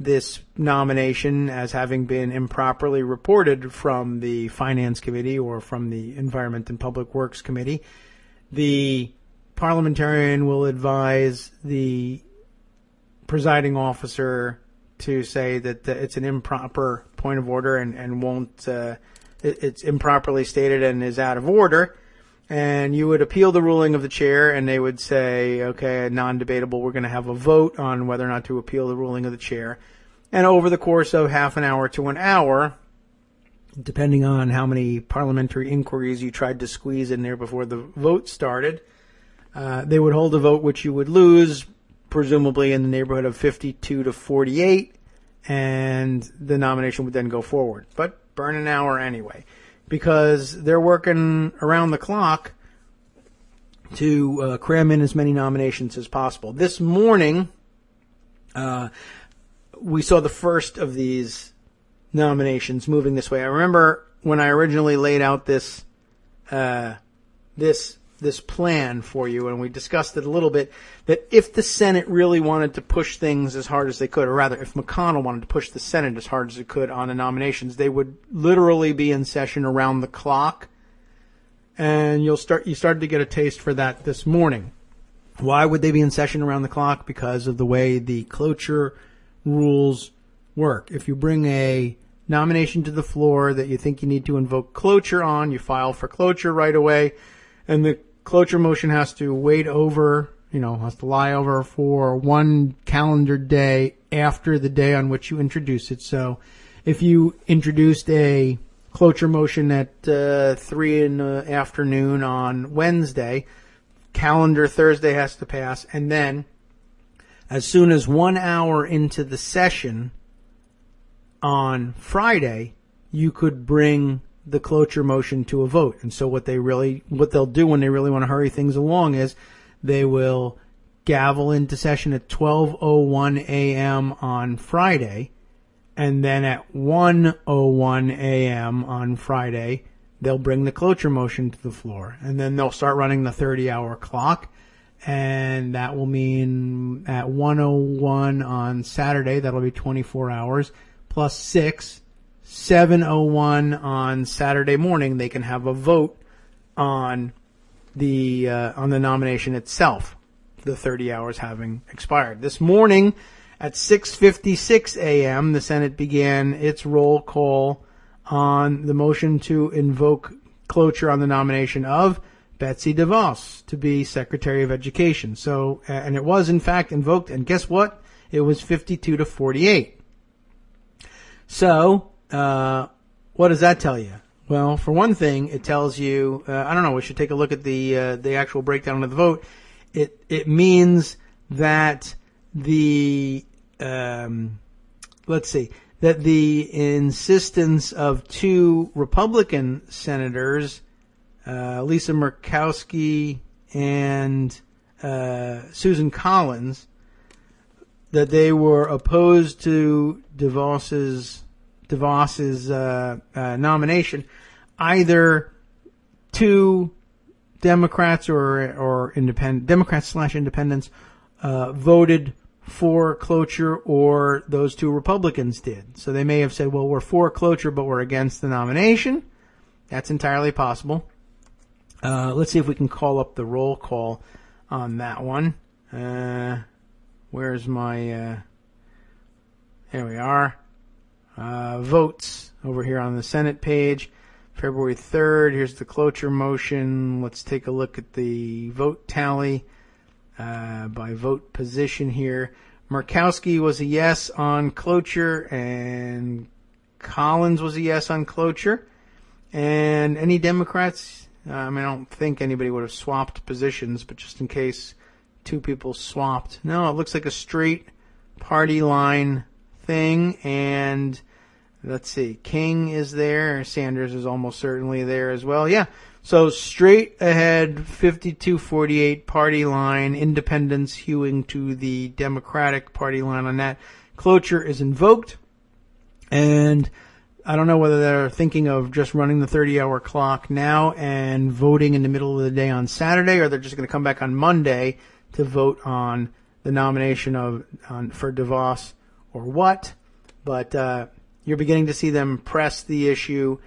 this nomination as having been improperly reported from the Finance Committee or from the Environment and Public Works Committee. The parliamentarian will advise the presiding officer to say that it's an improper point of order and won't, it's improperly stated and is out of order. And you would appeal the ruling of the chair, and they would say, okay, non-debatable, we're going to have a vote on whether or not to appeal the ruling of the chair. And over the course of half an hour to an hour, depending on how many parliamentary inquiries you tried to squeeze in there before the vote started, they would hold a vote which you would lose, presumably in the neighborhood of 52 to 48, and the nomination would then go forward. But burn an hour anyway, because they're working around the clock to cram in as many nominations as possible. This morning, we saw the first of these nominations moving this way. I remember when I originally laid out this plan for you, and we discussed it a little bit, that if the Senate really wanted to push things as hard as they could, or rather, if McConnell wanted to push the Senate as hard as it could on the nominations, they would literally be in session around the clock. And you started to get a taste for that this morning. Why would they be in session around the clock? Because of the way the cloture rules work. If you bring a nomination to the floor that you think you need to invoke cloture on, you file for cloture right away, and the cloture motion has to wait over, has to lie over for one calendar day after the day on which you introduce it. So if you introduced a cloture motion at 3 in the afternoon on Wednesday, calendar Thursday has to pass, and then as soon as 1 hour into the session on Friday, you could bring the cloture motion to a vote. And so what they'll do when they really want to hurry things along is they will gavel into session at 12:01 a.m. on Friday, and then at 1:01 a.m. on Friday, they'll bring the cloture motion to the floor. And then they'll start running the 30-hour clock. And that will mean at 1:01 on Saturday, that'll be 24 hours, plus 6, 7:01 on Saturday morning, they can have a vote on the nomination itself, the 30 hours having expired. This morning, at 6:56 a.m., the Senate began its roll call on the motion to invoke cloture on the nomination of Betsy DeVos to be Secretary of Education. So, and it was in fact invoked, and guess what? It was 52-48. So, what does that tell you? Well, for one thing, it tells you, I don't know, we should take a look at the actual breakdown of the vote. It means that the insistence of two Republican senators, Lisa Murkowski and Susan Collins, that they were opposed to DeVos's nomination. Either two Democrats or Democrats/independents voted for cloture, or those two Republicans did. So they may have said, well, we're for cloture, but we're against the nomination. That's entirely possible. Let's see if we can call up the roll call on that one. Where's my... here we are. Votes over here on the Senate page. February 3rd, here's the cloture motion. Let's take a look at the vote tally by vote position here. Murkowski was a yes on cloture, and Collins was a yes on cloture. And any Democrats? I don't think anybody would have swapped positions, but just in case two people swapped. No, it looks like a straight party line thing, and let's see, King is there, Sanders is almost certainly there as well. Yeah, so straight ahead, 52-48 party line, independents hewing to the Democratic party line on that. Cloture is invoked, and I don't know whether they're thinking of just running the 30-hour clock now and voting in the middle of the day on Saturday, or they're just going to come back on Monday to vote on the nomination for DeVos or what. But you're beginning to see them press the issue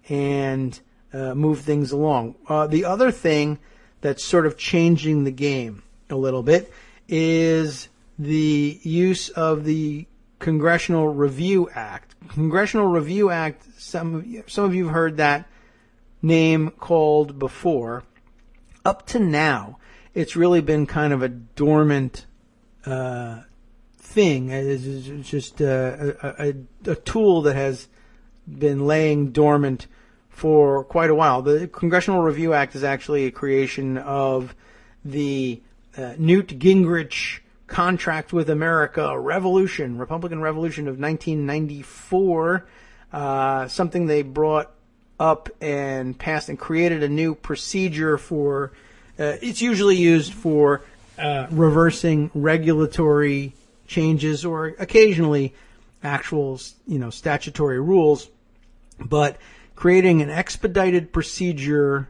and move things along. The other thing that's sort of changing the game a little bit is the use of the Congressional Review Act. Congressional Review Act, some of you have heard that name called before. Up to now, it's really been kind of a dormant thing. It's just a tool that has been laying dormant for quite a while. The Congressional Review Act is actually a creation of the Newt Gingrich Contract with America Revolution, Republican Revolution of 1994, something they brought up and passed and created a new procedure for It's usually used for reversing regulatory changes or occasionally actual, statutory rules, but creating an expedited procedure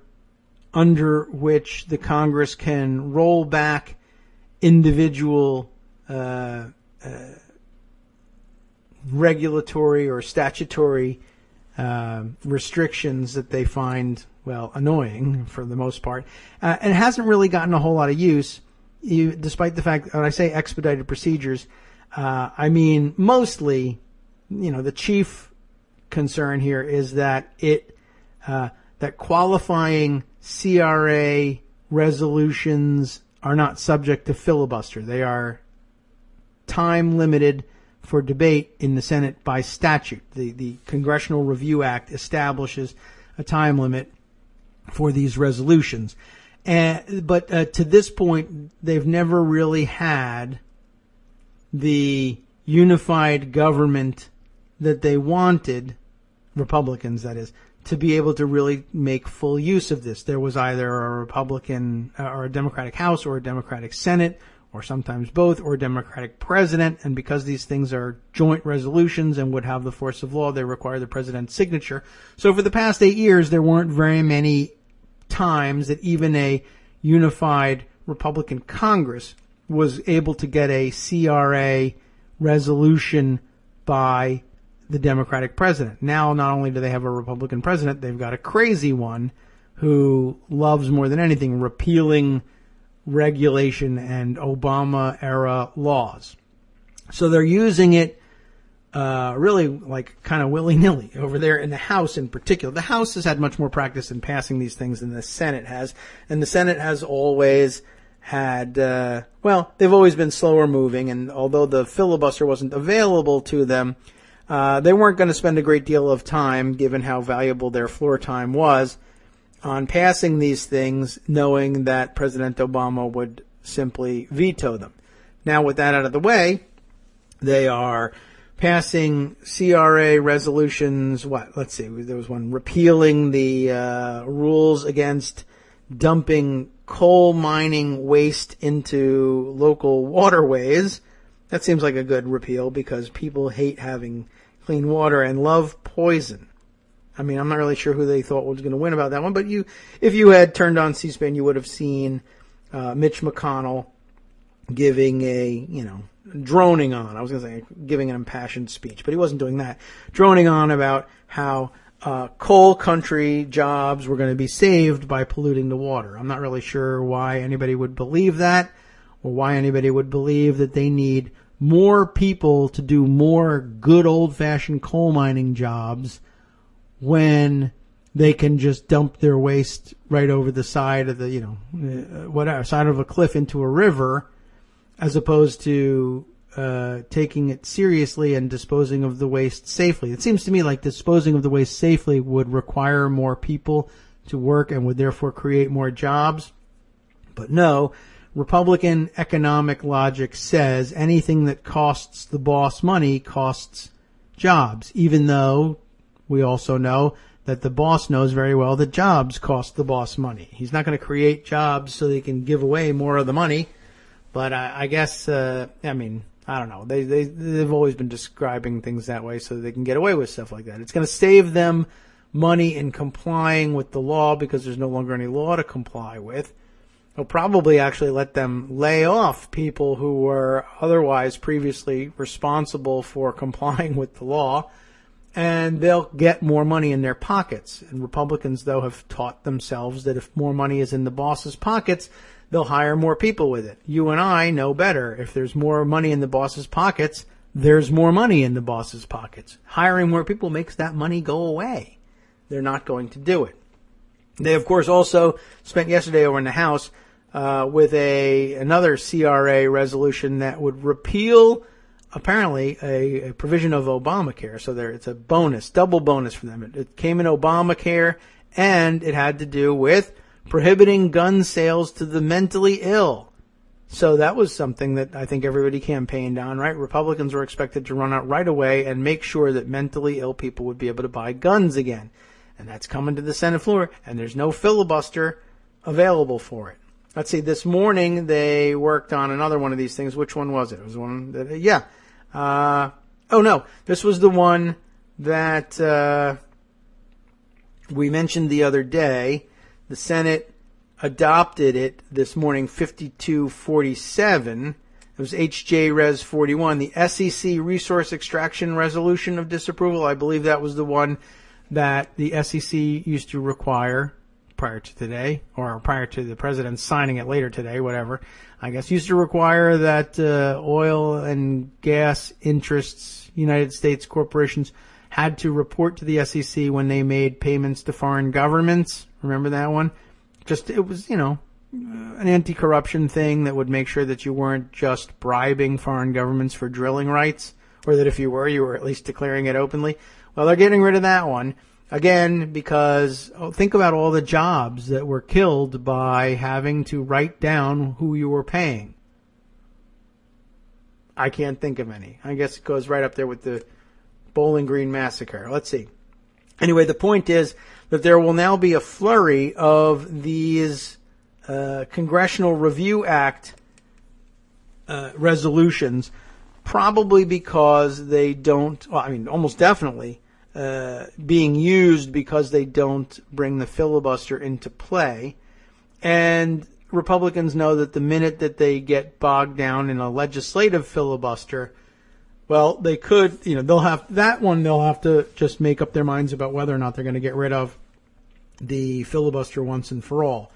under which the Congress can roll back individual regulatory or statutory restrictions that they find, annoying for the most part. And it hasn't really gotten a whole lot of use, despite the fact that when I say expedited procedures, I mean mostly, the chief concern here is that that qualifying CRA resolutions are not subject to filibuster. They are time limited for debate in the Senate by statute. The Congressional Review Act establishes a time limit for these resolutions. But to this point, they've never really had the unified government that they wanted, Republicans that is, to be able to really make full use of this. There was either a Republican or a Democratic House or a Democratic Senate, or sometimes both, or a Democratic president, and because these things are joint resolutions and would have the force of law, they require the president's signature. So for the past 8 years, there weren't very many times that even a unified Republican Congress was able to get a CRA resolution by the Democratic president. Now, not only do they have a Republican president, they've got a crazy one who loves more than anything repealing regulation and Obama-era laws. So they're using it really like kind of willy-nilly over there in the House in particular. The House has had much more practice in passing these things than the Senate has. And the Senate has always had, they've always been slower moving. And although the filibuster wasn't available to them, they weren't going to spend a great deal of time, given how valuable their floor time was, on passing these things, knowing that President Obama would simply veto them. Now, with that out of the way, they are passing CRA resolutions. Let's see. There was one repealing the rules against dumping coal mining waste into local waterways. That seems like a good repeal because people hate having clean water and love poison. I mean, I'm not really sure who they thought was going to win about that one, but if you had turned on C-SPAN, you would have seen Mitch McConnell giving droning on. I was going to say giving an impassioned speech, but he wasn't doing that. Droning on about how coal country jobs were going to be saved by polluting the water. I'm not really sure why anybody would believe that, or why anybody would believe that they need more people to do more good old-fashioned coal mining jobs when they can just dump their waste right over the side of the, side of a cliff into a river, as opposed to taking it seriously and disposing of the waste safely. It seems to me like disposing of the waste safely would require more people to work and would therefore create more jobs. But no, Republican economic logic says anything that costs the boss money costs jobs, even though we also know that the boss knows very well that jobs cost the boss money. He's not going to create jobs so they can give away more of the money. But I guess, I don't know. They've always been describing things that way so they can get away with stuff like that. It's going to save them money in complying with the law because there's no longer any law to comply with. It'll probably actually let them lay off people who were otherwise previously responsible for complying with the law. And they'll get more money in their pockets. And Republicans, though, have taught themselves that if more money is in the boss's pockets, they'll hire more people with it. You and I know better. If there's more money in the boss's pockets, there's more money in the boss's pockets. Hiring more people makes that money go away. They're not going to do it. They, of course, also spent yesterday over in the House with another CRA resolution that would repeal apparently a provision of Obamacare. So it's a bonus, double bonus for them. It came in Obamacare, and it had to do with prohibiting gun sales to the mentally ill. So that was something that I think everybody campaigned on, right? Republicans were expected to run out right away and make sure that mentally ill people would be able to buy guns again. And that's coming to the Senate floor, and there's no filibuster available for it. let's see, this morning they worked on another one of these things. Which one was it? It was one that, oh no, this was the one that we mentioned the other day. The Senate adopted it this morning, 52-47. It was HJ Res 41, the SEC Resource Extraction Resolution of Disapproval. I believe that was the one that the SEC used to require prior to today, or prior to the president signing it later today, whatever. I guess used to require that oil and gas interests, United States corporations, had to report to the SEC when they made payments to foreign governments. Remember that one? It was, an anti-corruption thing that would make sure that you weren't just bribing foreign governments for drilling rights, or that if you were at least declaring it openly. Well, they're getting rid of that one. Again, because think about all the jobs that were killed by having to write down who you were paying. I can't think of any. I guess it goes right up there with the Bowling Green Massacre. Let's see. Anyway, the point is that there will now be a flurry of these Congressional Review Act resolutions, probably because they don't, almost definitely being used because they don't bring the filibuster into play. And Republicans know that the minute that they get bogged down in a legislative filibuster, well, they could, they'll have to just make up their minds about whether or not they're going to get rid of the filibuster once and for all.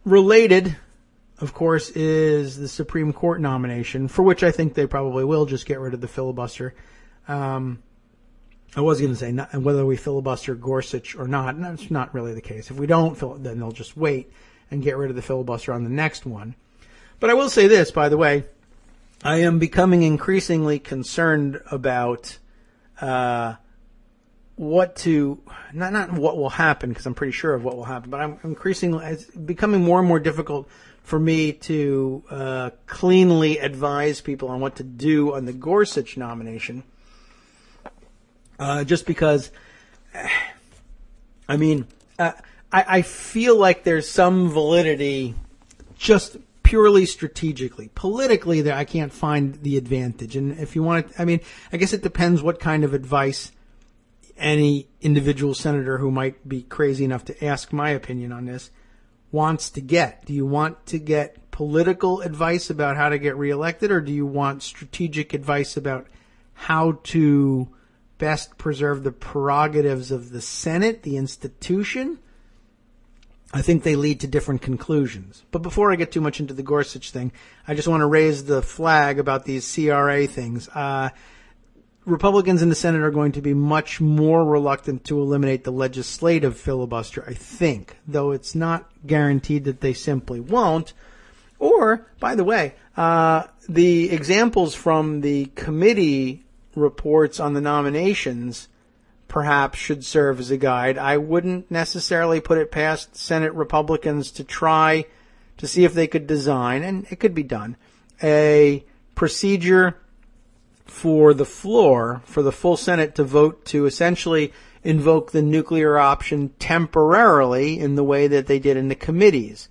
Related, of course, is the Supreme Court nomination, for which I think they probably will just get rid of the filibuster. I was going to say whether we filibuster Gorsuch or not. No, it's not really the case. If we don't, then they'll just wait and get rid of the filibuster on the next one. But I will say this, by the way. I am becoming increasingly concerned about not what will happen, because I'm pretty sure of what will happen, but it's becoming more and more difficult for me to cleanly advise people on what to do on the Gorsuch nomination. Just because, I feel like there's some validity just purely strategically. Politically, there I can't find the advantage. And if you want to, I guess it depends what kind of advice any individual senator who might be crazy enough to ask my opinion on this wants to get. Do you want to get political advice about how to get reelected, or do you want strategic advice about how to best preserve the prerogatives of the Senate, the institution? I think they lead to different conclusions. But before I get too much into the Gorsuch thing, I just want to raise the flag about these CRA things. Republicans in the Senate are going to be much more reluctant to eliminate the legislative filibuster, I think, though it's not guaranteed that they simply won't. Or, by the way, the examples from the committee reports on the nominations perhaps should serve as a guide. I wouldn't necessarily put it past Senate Republicans to try to see if they could design, and it could be done, a procedure for the floor, for the full Senate to vote to essentially invoke the nuclear option temporarily in the way that they did in the committees.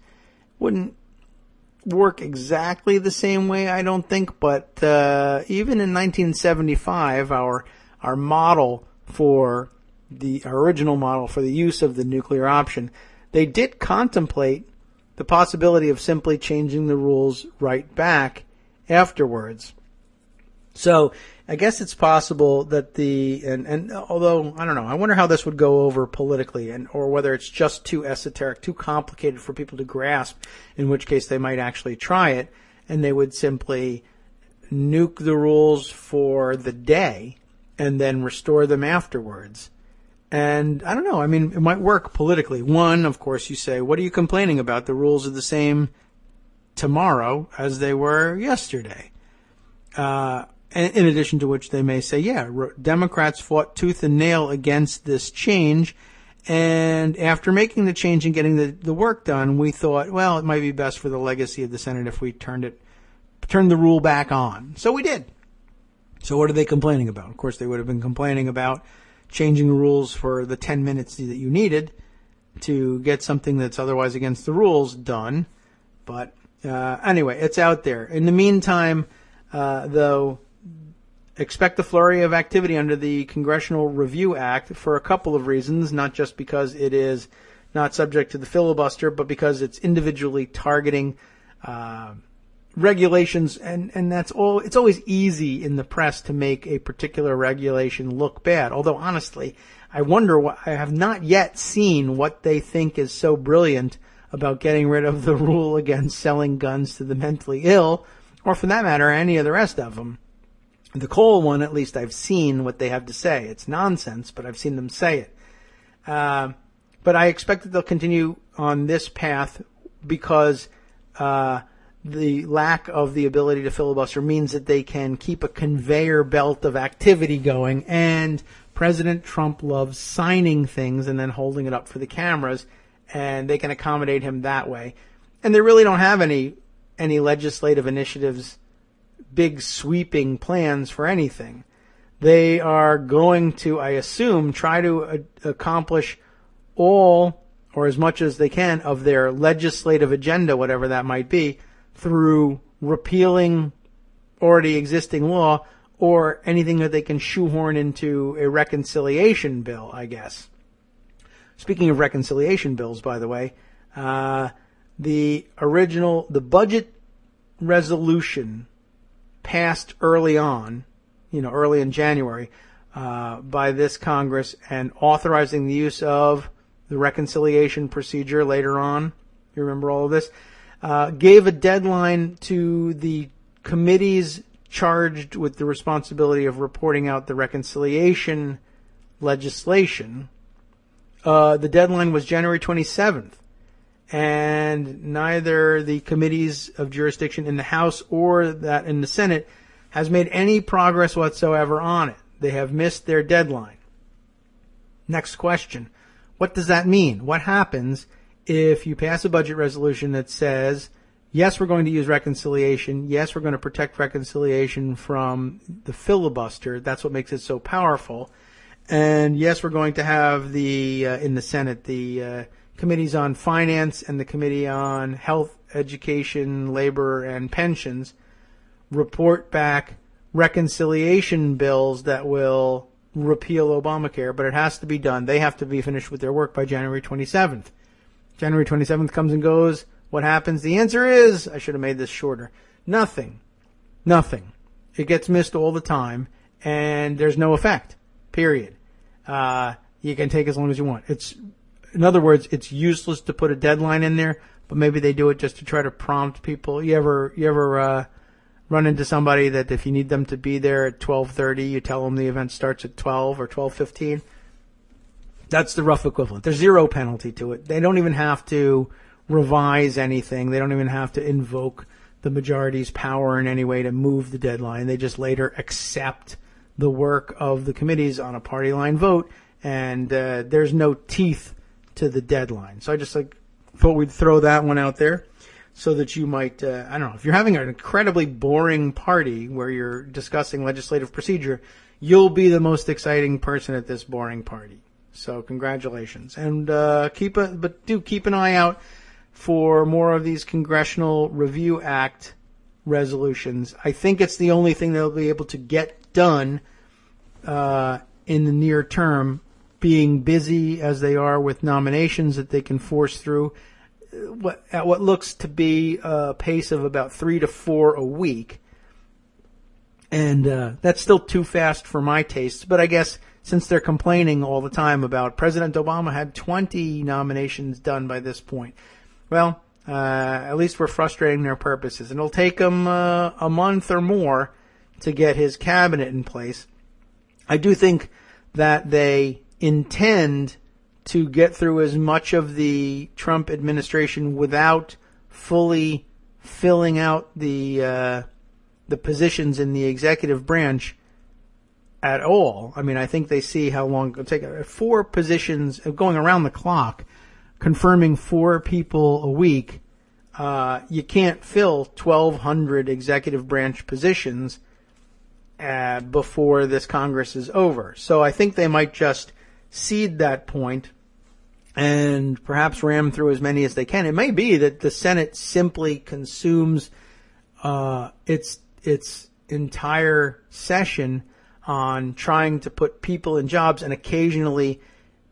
Wouldn't work exactly the same way, I don't think, but even in 1975, our model for our original model for the use of the nuclear option, they did contemplate the possibility of simply changing the rules right back afterwards. So I guess it's possible that and although I don't know, I wonder how this would go over politically, or whether it's just too esoteric, too complicated for people to grasp, in which case they might actually try it and they would simply nuke the rules for the day and then restore them afterwards. And I don't know, it might work politically. One, of course, you say, what are you complaining about? The rules are the same tomorrow as they were yesterday. In addition to which they may say, Democrats fought tooth and nail against this change, and after making the change and getting the work done, we thought, well, it might be best for the legacy of the Senate if we turned the rule back on. So we did. So what are they complaining about? Of course, they would have been complaining about changing the rules for the 10 minutes that you needed, to get something that's otherwise against the rules done. But anyway, it's out there. In the meantime, though, expect a flurry of activity under the Congressional Review Act for a couple of reasons, not just because it is not subject to the filibuster, but because it's individually targeting regulations, and that's all. It's always easy in the press to make a particular regulation look bad. Although, honestly, I have not yet seen what they think is so brilliant about getting rid of the rule against selling guns to the mentally ill, or for that matter, any of the rest of them. The coal one, at least I've seen what they have to say. It's nonsense, but I've seen them say it. But I expect that they'll continue on this path because the lack of the ability to filibuster means that they can keep a conveyor belt of activity going, and President Trump loves signing things and then holding it up for the cameras, and they can accommodate him that way. And they really don't have any legislative initiatives, big sweeping plans for anything. They are going to, I assume, try to accomplish all or as much as they can of their legislative agenda, whatever that might be, through repealing already existing law or anything that they can shoehorn into a reconciliation bill, I guess. Speaking of reconciliation bills, by the way, the budget resolution passed early on, early in January, by this Congress and authorizing the use of the reconciliation procedure later on. You remember all of this? Gave a deadline to the committees charged with the responsibility of reporting out the reconciliation legislation. The deadline was January 27th. And neither the committees of jurisdiction in the House or that in the Senate has made any progress whatsoever on it. They have missed their deadline. Next question. What does that mean? What happens if you pass a budget resolution that says, yes, we're going to use reconciliation. Yes, we're going to protect reconciliation from the filibuster. That's what makes it so powerful. And yes, we're going to have in the Senate, the committees on finance and the committee on health, education, labor, and pensions report back reconciliation bills that will repeal Obamacare, but it has to be done. They have to be finished with their work by January 27th. January 27th comes and goes. What happens? The answer is, I should have made this shorter, nothing. Nothing. It gets missed all the time, and there's no effect, period. You can take as long as you want. In other words, it's useless to put a deadline in there, but maybe they do it just to try to prompt people. You ever run into somebody that if you need them to be there at 12:30, you tell them the event starts at 12 or 12:15? That's the rough equivalent. There's zero penalty to it. They don't even have to revise anything. They don't even have to invoke the majority's power in any way to move the deadline. They just later accept the work of the committees on a party line vote, and there's no teeth to the deadline. So I just thought we'd throw that one out there so that you might, I don't know, if you're having an incredibly boring party where you're discussing legislative procedure, you'll be the most exciting person at this boring party. So congratulations. And keep an eye out for more of these Congressional Review Act resolutions. I think it's the only thing they'll be able to get done in the near term, being busy as they are with nominations that they can force through at what looks to be a pace of about 3 to 4 a week. And that's still too fast for my tastes. But I guess since they're complaining all the time about President Obama had 20 nominations done by this point, well, at least we're frustrating their purposes. And it'll take them a month or more to get his cabinet in place. I do think that they intend to get through as much of the Trump administration without fully filling out the positions in the executive branch at all. I mean, I think they see how long it'll take. 4 positions going around the clock, confirming 4 people a week. You can't fill 1,200 executive branch positions before this Congress is over. So I think they might just cede that point and perhaps ram through as many as they can. It may be that the Senate simply consumes its entire session on trying to put people in jobs and occasionally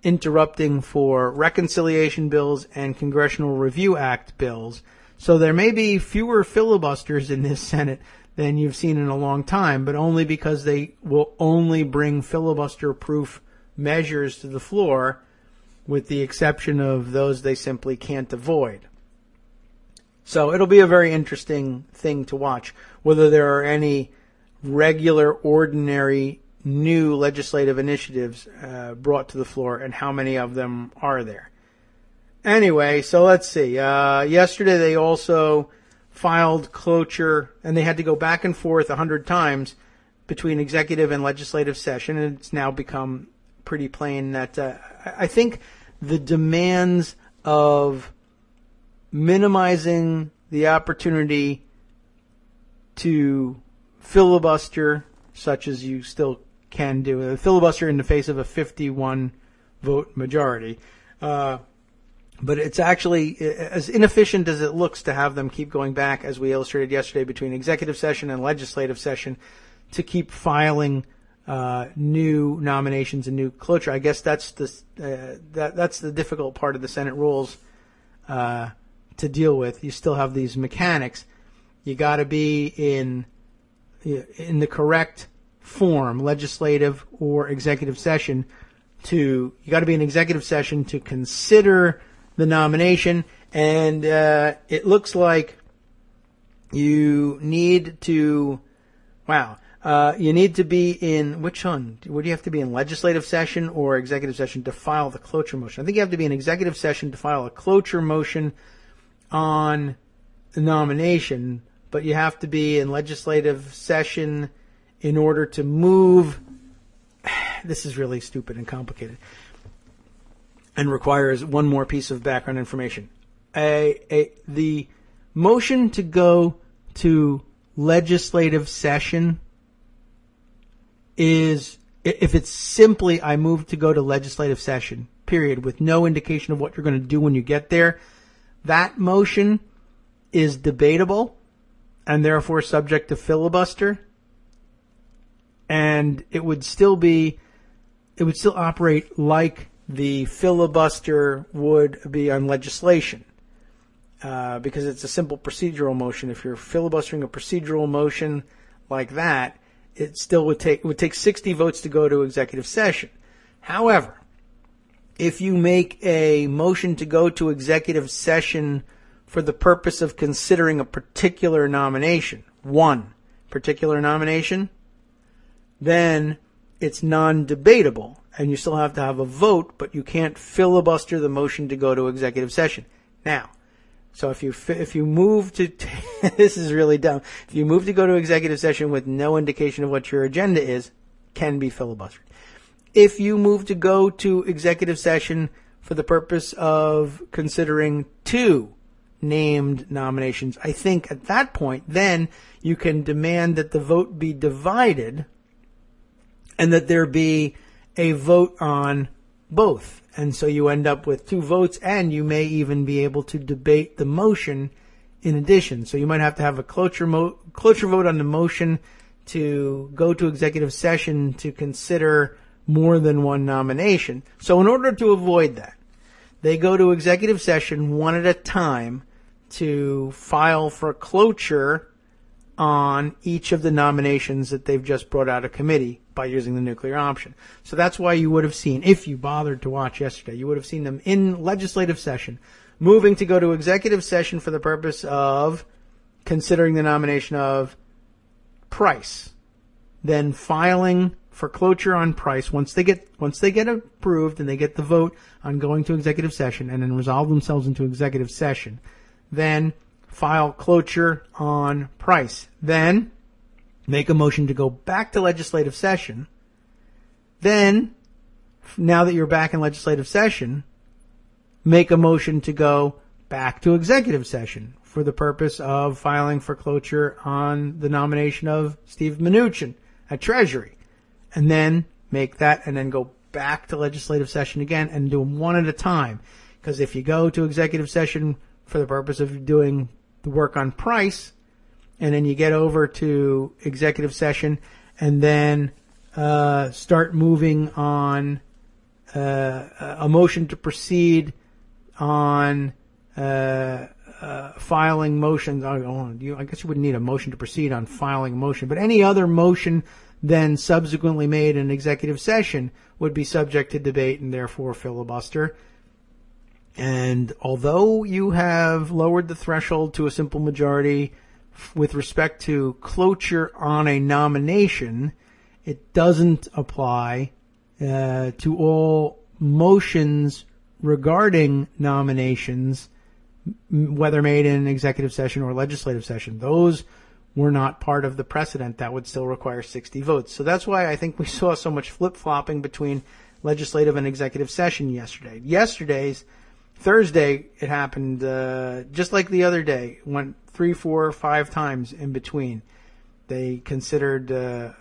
interrupting for reconciliation bills and Congressional Review Act bills. So there may be fewer filibusters in this Senate than you've seen in a long time, but only because they will only bring filibuster-proof measures to the floor, with the exception of those they simply can't avoid. So it'll be a very interesting thing to watch, whether there are any regular, ordinary, new legislative initiatives brought to the floor, and how many of them are there. Anyway, so let's see. Yesterday they also filed cloture, and they had to go back and forth 100 times between executive and legislative session, and it's now become pretty plain that I think the demands of minimizing the opportunity to filibuster, such as you still can do, a filibuster in the face of a 51-vote majority. But it's actually as inefficient as it looks to have them keep going back, as we illustrated yesterday, between executive session and legislative session to keep filing new nominations and new cloture. I guess that's the difficult part of the Senate rules to deal with. You still have these mechanics. You got to be in the correct form, legislative or executive session. You got to be in executive session to consider the nomination, and it looks like you need to. You need to be in which one? Would you have to be in legislative session or executive session to file the cloture motion? I think you have to be in executive session to file a cloture motion on the nomination, but you have to be in legislative session in order to move. This is really stupid and complicated and requires one more piece of background information. The motion to go to legislative session is, if it's simply I move to go to legislative session, period, with no indication of what you're going to do when you get there, that motion is debatable and therefore subject to filibuster, and it would still operate like the filibuster would be on legislation, because it's a simple procedural motion. If you're filibustering a procedural motion like that, it still would take 60 votes to go to executive session. However, if you make a motion to go to executive session for the purpose of considering a particular nomination, one particular nomination, then it's non-debatable, and you still have to have a vote, but you can't filibuster the motion to go to executive session. Now, so if you move to this is really dumb. If you move to go to executive session with no indication of what your agenda is, can be filibustered. If you move to go to executive session for the purpose of considering two named nominations, I think at that point then you can demand that the vote be divided and that there be a vote on both. And so you end up with two votes, and you may even be able to debate the motion in addition. So you might have to have a cloture vote on the motion to go to executive session to consider more than one nomination. So in order to avoid that, they go to executive session one at a time to file for cloture on each of the nominations that they've just brought out of committee by using the nuclear option. So that's why you would have seen, if you bothered to watch yesterday, you would have seen them in legislative session moving to go to executive session for the purpose of considering the nomination of Price, then filing for cloture on Price once they get approved and they get the vote on going to executive session, and then resolve themselves into executive session, then file cloture on Price, then make a motion to go back to legislative session. Then, now that you're back in legislative session, make a motion to go back to executive session for the purpose of filing for cloture on the nomination of Steve Mnuchin at Treasury. And then make that, and then go back to legislative session again and do them one at a time. Because if you go to executive session for the purpose of doing the work on price, and then you get over to executive session and then start moving on a motion to proceed on filing motions. I guess you wouldn't need a motion to proceed on filing a motion, but any other motion then subsequently made in executive session would be subject to debate and therefore filibuster. And although you have lowered the threshold to a simple majority with respect to cloture on a nomination, it doesn't apply to all motions regarding nominations, whether made in executive session or legislative session. Those were not part of the precedent. That would still require 60 votes. So that's why I think we saw so much flip-flopping between legislative and executive session yesterday. Thursday, it happened just like the other day. Went 3, 4, 5 times in between. They considered the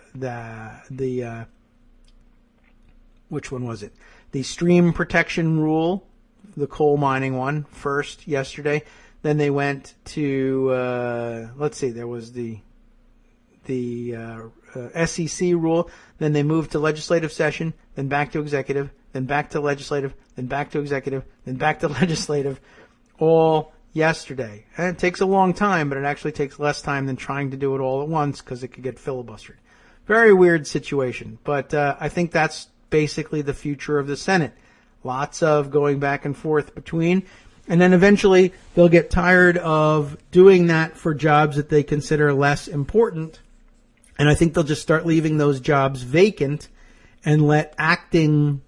which one was it? The stream protection rule, the coal mining one, first yesterday. Then they went to let's see, there was the SEC rule. Then they moved to legislative session. Then back to executive. Then back to legislative. Then back to executive. Then back to legislative. All yesterday. And it takes a long time, but it actually takes less time than trying to do it all at once because it could get filibustered. Very weird situation. But I think that's basically the future of the Senate. Lots of going back and forth between. And then eventually they'll get tired of doing that for jobs that they consider less important. And I think they'll just start leaving those jobs vacant and let acting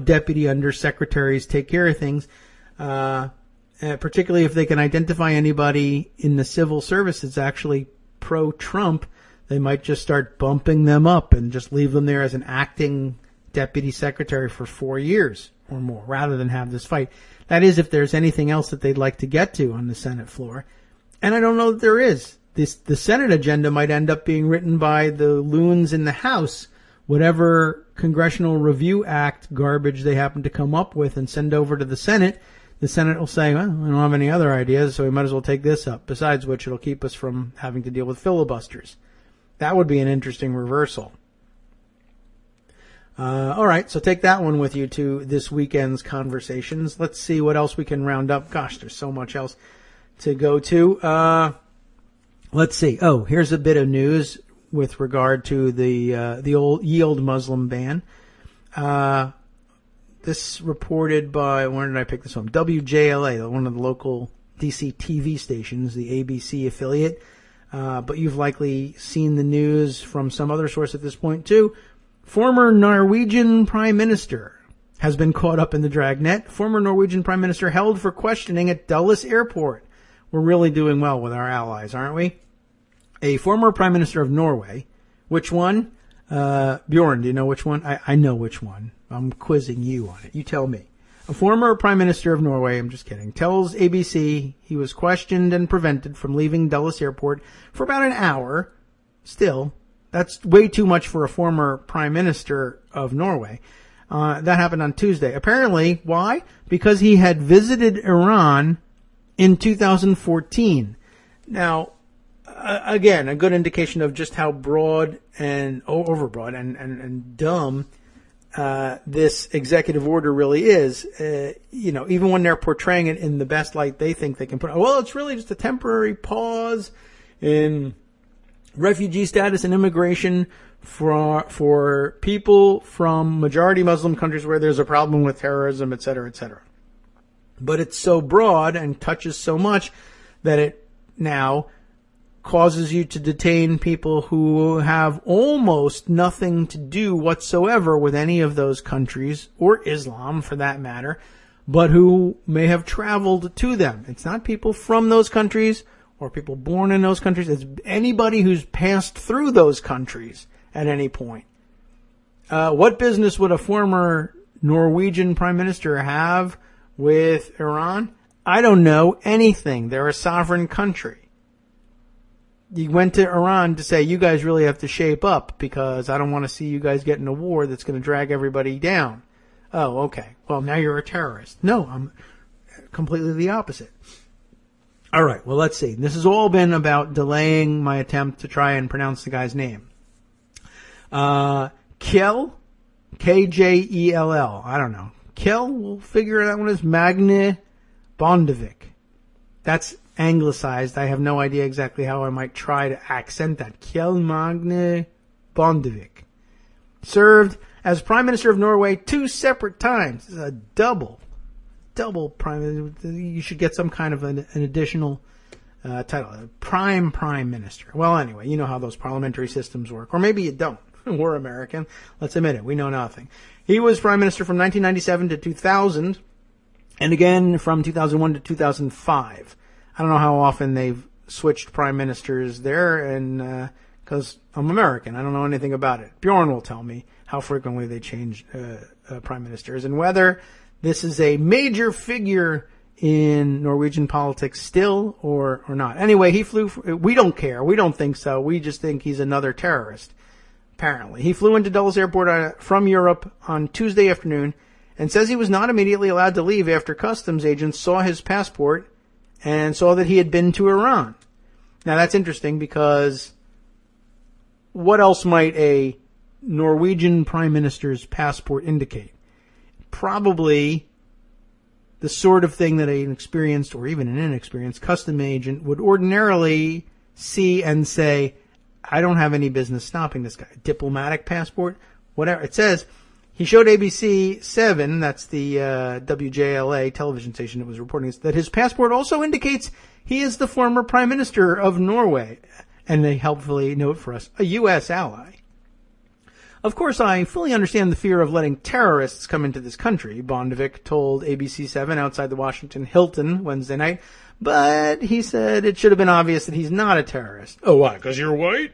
deputy undersecretaries take care of things. Particularly if they can identify anybody in the civil service that's actually pro-Trump, they might just start bumping them up and just leave them there as an acting deputy secretary for 4 years or more, rather than have this fight. That is, if there's anything else that they'd like to get to on the Senate floor. And I don't know that there is. The Senate agenda might end up being written by the loons in the House, whatever Congressional Review Act garbage they happen to come up with and send over to the Senate. The Senate will say, well, we don't have any other ideas, so we might as well take this up. Besides which, it'll keep us from having to deal with filibusters. That would be an interesting reversal. All right, so take that one with you to this weekend's conversations. Let's see what else we can round up. Gosh, there's so much else to go to. Let's see. Oh, here's a bit of news with regard to the old yield Muslim ban. This reported by, where did I pick this from? WJLA, one of the local DC TV stations, the ABC affiliate. But you've likely seen the news from some other source at this point too. Former Norwegian Prime Minister has been caught up in the dragnet. Former Norwegian Prime Minister held for questioning at Dulles Airport. We're really doing well with our allies, aren't we? A former Prime Minister of Norway. Which one? Bjorn, do you know which one? I know which one. I'm quizzing you on it. You tell me. A former Prime Minister of Norway, I'm just kidding, tells ABC he was questioned and prevented from leaving Dulles Airport for about an hour. Still, that's way too much for a former Prime Minister of Norway. That happened on Tuesday. Apparently, why? Because he had visited Iran in 2014. Now, again, a good indication of just how broad and overbroad and dumb this executive order really is. Even when they're portraying it in the best light they think they can put. Well, it's really just a temporary pause in refugee status and immigration for people from majority Muslim countries where there's a problem with terrorism, et cetera, et cetera. But it's so broad and touches so much that it now causes you to detain people who have almost nothing to do whatsoever with any of those countries, or Islam for that matter, but who may have traveled to them. It's not people from those countries or people born in those countries. It's anybody who's passed through those countries at any point. What business would a former Norwegian Prime Minister have with Iran? I don't know anything. They're a sovereign country. he went to Iran to say, you guys really have to shape up because I don't want to see you guys get in a war that's going to drag everybody down. Oh, okay. Well, now you're a terrorist. No, I'm completely the opposite. All right, well, let's see. This has all been about delaying my attempt to try and pronounce the guy's name. Kjell, Kjell. I don't know. Kjell, we'll figure that one is Magne Bondevik. That's anglicized. I have no idea exactly how I might try to accent that. Kjell Magne Bondevik. Served as Prime Minister of Norway 2 separate times. This is a double prime. You should get some kind of an additional title. Prime Minister. Well, anyway, you know how those parliamentary systems work. Or maybe you don't. We're American. Let's admit it. We know nothing. He was Prime Minister from 1997 to 2000. And again from 2001 to 2005. I don't know how often they've switched prime ministers there, and because I'm American, I don't know anything about it. Bjorn will tell me how frequently they change prime ministers and whether this is a major figure in Norwegian politics still or not. Anyway, he flew. We don't care. We don't think so. We just think he's another terrorist, apparently. He flew into Dulles Airport from Europe on Tuesday afternoon and says he was not immediately allowed to leave after customs agents saw his passport and saw that he had been to Iran. Now, that's interesting because what else might a Norwegian prime minister's passport indicate? Probably the sort of thing that an experienced or even an inexperienced custom agent would ordinarily see and say, I don't have any business stopping this guy. Diplomatic passport, whatever. It says he showed ABC 7, that's the WJLA television station that was reporting this, that his passport also indicates he is the former Prime Minister of Norway. And they helpfully note for us, a U.S. ally. Of course, I fully understand the fear of letting terrorists come into this country, Bondevik told ABC 7 outside the Washington Hilton Wednesday night. But he said it should have been obvious that he's not a terrorist. Oh, why? Because you're white?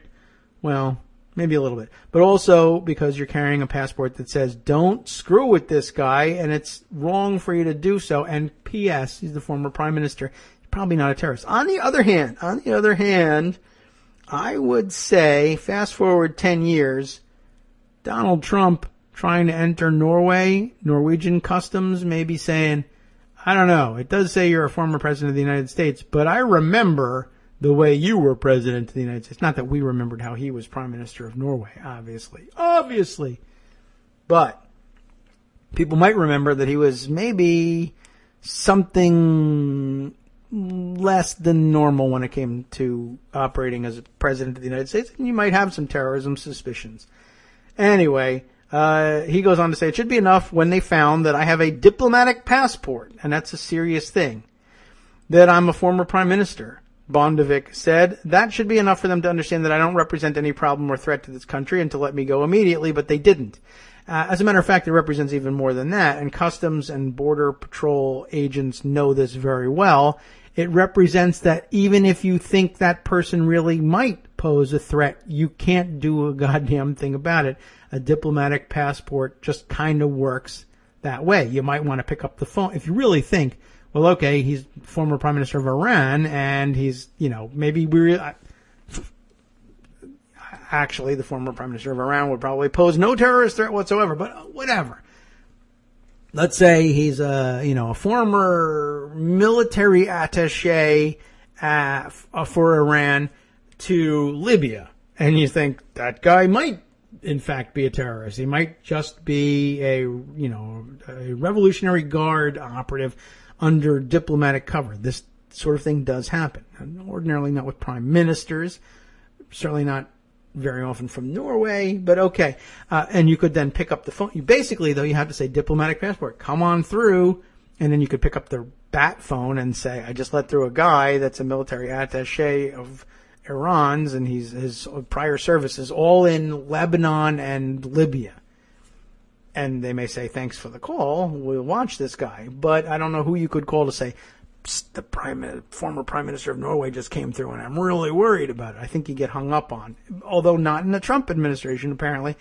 Well, maybe a little bit. But also because you're carrying a passport that says, don't screw with this guy, and it's wrong for you to do so. And P.S., he's the former prime minister. He's probably not a terrorist. On the other hand, I would say, fast forward 10 years, Donald Trump trying to enter Norway, Norwegian customs, maybe saying, I don't know, it does say you're a former president of the United States, but I remember the way you were president of the United States. Not that we remembered how he was prime minister of Norway, obviously. But people might remember that he was maybe something less than normal when it came to operating as a president of the United States, and you might have some terrorism suspicions. Anyway, he goes on to say, it should be enough when they found that I have a diplomatic passport, and that's a serious thing, that I'm a former prime minister. Bondevik said, that should be enough for them to understand that I don't represent any problem or threat to this country and to let me go immediately, but they didn't. As a matter of fact, it represents even more than that, and Customs and Border Patrol agents know this very well. It represents that even if you think that person really might pose a threat, you can't do a goddamn thing about it. A diplomatic passport just kind of works that way. You might want to pick up the phone if you really think, well, okay, he's former prime minister of Iran, and he's, maybe actually the former prime minister of Iran would probably pose no terrorist threat whatsoever, but whatever. Let's say he's a former military attaché for Iran to Libya, and you think that guy might in fact be a terrorist. He might just be a Revolutionary Guard operative under diplomatic cover. This sort of thing does happen. Ordinarily not with prime ministers, certainly not very often from Norway, but okay. And you could then pick up the phone. Basically, though, you have to say diplomatic passport, come on through, and then you could pick up the bat phone and say, I just let through a guy that's a military attaché of Iran's, and his prior services all in Lebanon and Libya. And they may say, thanks for the call, we'll watch this guy. But I don't know who you could call to say, the former prime minister of Norway just came through, and I'm really worried about it. I think you get hung up on, although not in the Trump administration, apparently.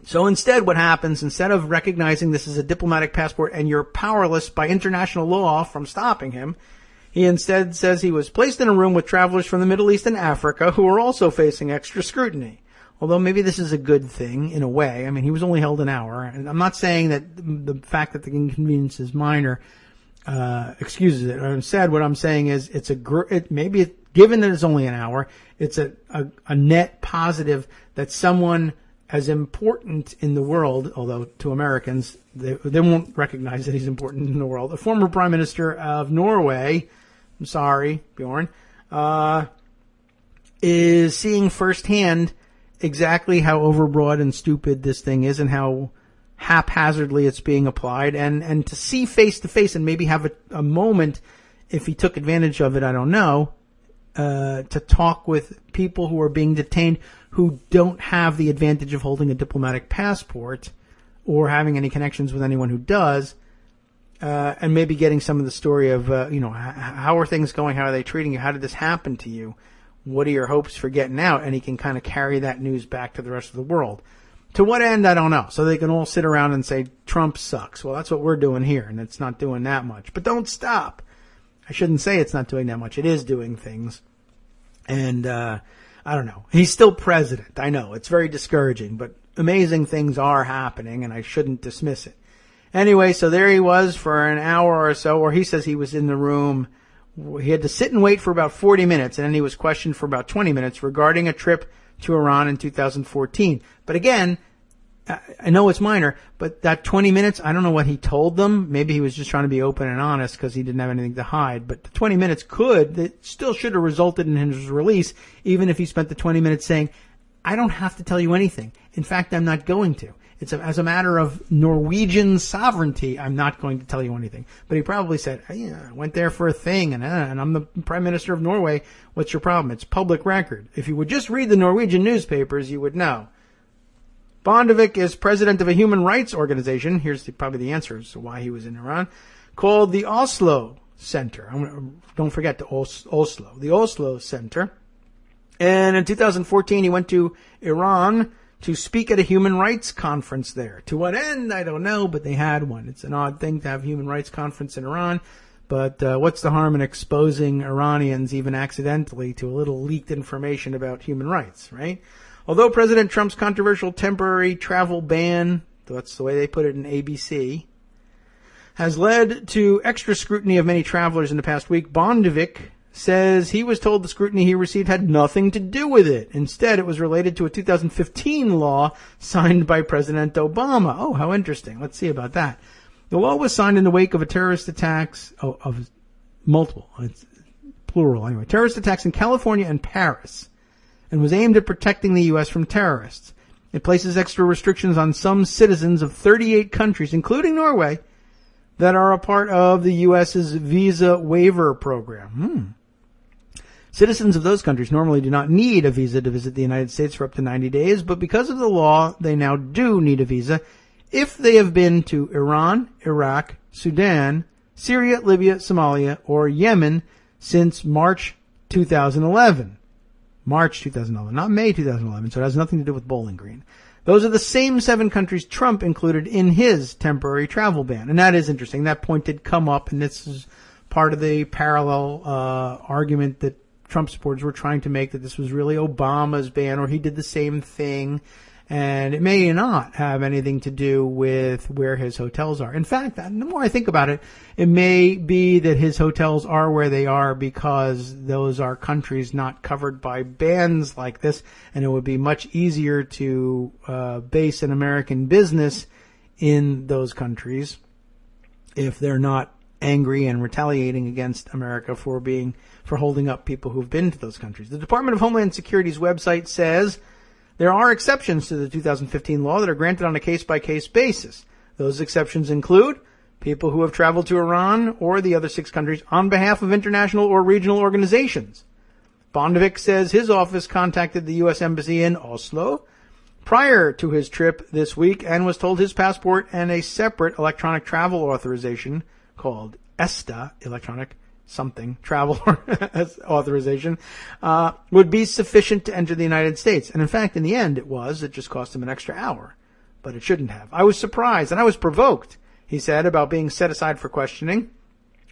So instead, what happens, instead of recognizing this as a diplomatic passport and you're powerless by international law from stopping him, He instead says he was placed in a room with travelers from the Middle East and Africa who are also facing extra scrutiny. Although maybe this is a good thing in a way. I mean, he was only held an hour. And I'm not saying that the fact that the inconvenience is minor excuses it. Instead, what I'm saying is given that it's only an hour, it's a net positive that someone as important in the world, although to Americans, they won't recognize that he's important in the world. A former prime minister of Norway, I'm sorry, Bjorn, is seeing firsthand exactly how overbroad and stupid this thing is and how haphazardly it's being applied. And to see face to face and maybe have a moment, if he took advantage of it, I don't know, to talk with people who are being detained who don't have the advantage of holding a diplomatic passport or having any connections with anyone who does, and maybe getting some of the story of, how are things going? How are they treating you? How did this happen to you? What are your hopes for getting out? And he can kind of carry that news back to the rest of the world. To what end, I don't know. So they can all sit around and say, Trump sucks. Well, that's what we're doing here, and it's not doing that much. But don't stop. I shouldn't say it's not doing that much. It is doing things. And, I don't know. He's still president. I know. It's very discouraging, but amazing things are happening, and I shouldn't dismiss it. Anyway, so there he was for an hour or so, or he says he was in the room. He had to sit and wait for about 40 minutes, and then he was questioned for about 20 minutes regarding a trip to Iran in 2014. But again, I know it's minor, but that 20 minutes, I don't know what he told them. Maybe he was just trying to be open and honest because he didn't have anything to hide. But the 20 minutes it still should have resulted in his release, even if he spent the 20 minutes saying, I don't have to tell you anything. In fact, I'm not going to. It's as a matter of Norwegian sovereignty, I'm not going to tell you anything. But he probably said, hey, I went there for a thing, and I'm the Prime Minister of Norway. What's your problem? It's public record. If you would just read the Norwegian newspapers, you would know. Bondevik is president of a human rights organization. Here's probably the answer as to why he was in Iran, called the Oslo Center. Don't forget the Oslo. The Oslo Center. And in 2014, he went to Iran to speak at a human rights conference there. To what end? I don't know, but they had one. It's an odd thing to have a human rights conference in Iran. But what's the harm in exposing Iranians, even accidentally, to a little leaked information about human rights, right? Although President Trump's controversial temporary travel ban, that's the way they put it in ABC, has led to extra scrutiny of many travelers in the past week, Bondevik says he was told the scrutiny he received had nothing to do with it. Instead, it was related to a 2015 law signed by President Obama. Oh, how interesting. Let's see about that. The law was signed in the wake of a terrorist attacks, of multiple, it's plural anyway, terrorist attacks in California and Paris, and was aimed at protecting the U.S. from terrorists. It places extra restrictions on some citizens of 38 countries, including Norway, that are a part of the U.S.'s visa waiver program. Citizens of those countries normally do not need a visa to visit the United States for up to 90 days, but because of the law, they now do need a visa if they have been to Iran, Iraq, Sudan, Syria, Libya, Somalia, or Yemen since March 2011. March 2011, not May 2011, so it has nothing to do with Bowling Green. Those are the same 7 countries Trump included in his temporary travel ban. And that is interesting. That point did come up, and this is part of the parallel argument that Trump supporters were trying to make, that this was really Obama's ban, or he did the same thing. And it may not have anything to do with where his hotels are. In fact, the more I think about it, it may be that his hotels are where they are because those are countries not covered by bans like this, and it would be much easier to base an American business in those countries if they're not angry and retaliating against America for holding up people who've been to those countries. The Department of Homeland Security's website says there are exceptions to the 2015 law that are granted on a case-by-case basis. Those exceptions include people who have traveled to Iran or the other 6 countries on behalf of international or regional organizations. Bondevik says his office contacted the U.S. Embassy in Oslo prior to his trip this week and was told his passport and a separate electronic travel authorization called ESTA, electronic something, travel authorization, would be sufficient to enter the United States. And in fact, in the end, it just cost him an extra hour. But it shouldn't have. I was surprised and I was provoked, he said, about being set aside for questioning.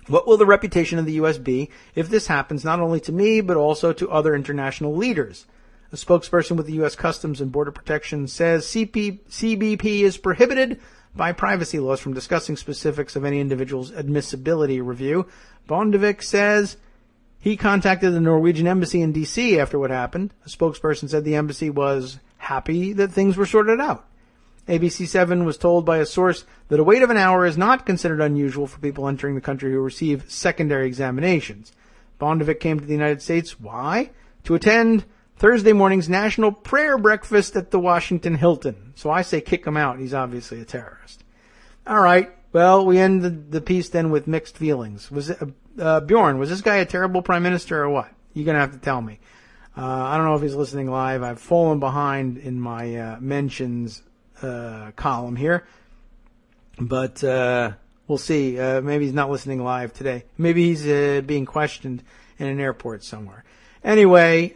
What will the reputation of the U.S. be if this happens not only to me, but also to other international leaders? A spokesperson with the U.S. Customs and Border Protection says CBP is prohibited by privacy laws from discussing specifics of any individual's admissibility review. Bondevik says he contacted the Norwegian embassy in D.C. after what happened. A spokesperson said the embassy was happy that things were sorted out. ABC7 was told by a source that a wait of an hour is not considered unusual for people entering the country who receive secondary examinations. Bondevik came to the United States. Why? To attend Thursday morning's national prayer breakfast at the Washington Hilton. So I say kick him out. He's obviously a terrorist. All right. Well, we end the piece then with mixed feelings. Was it, Bjorn, was this guy a terrible prime minister or what? You're going to have to tell me. I don't know if he's listening live. I've fallen behind in my mentions column here. But we'll see. Maybe he's not listening live today. Maybe he's being questioned in an airport somewhere. Anyway,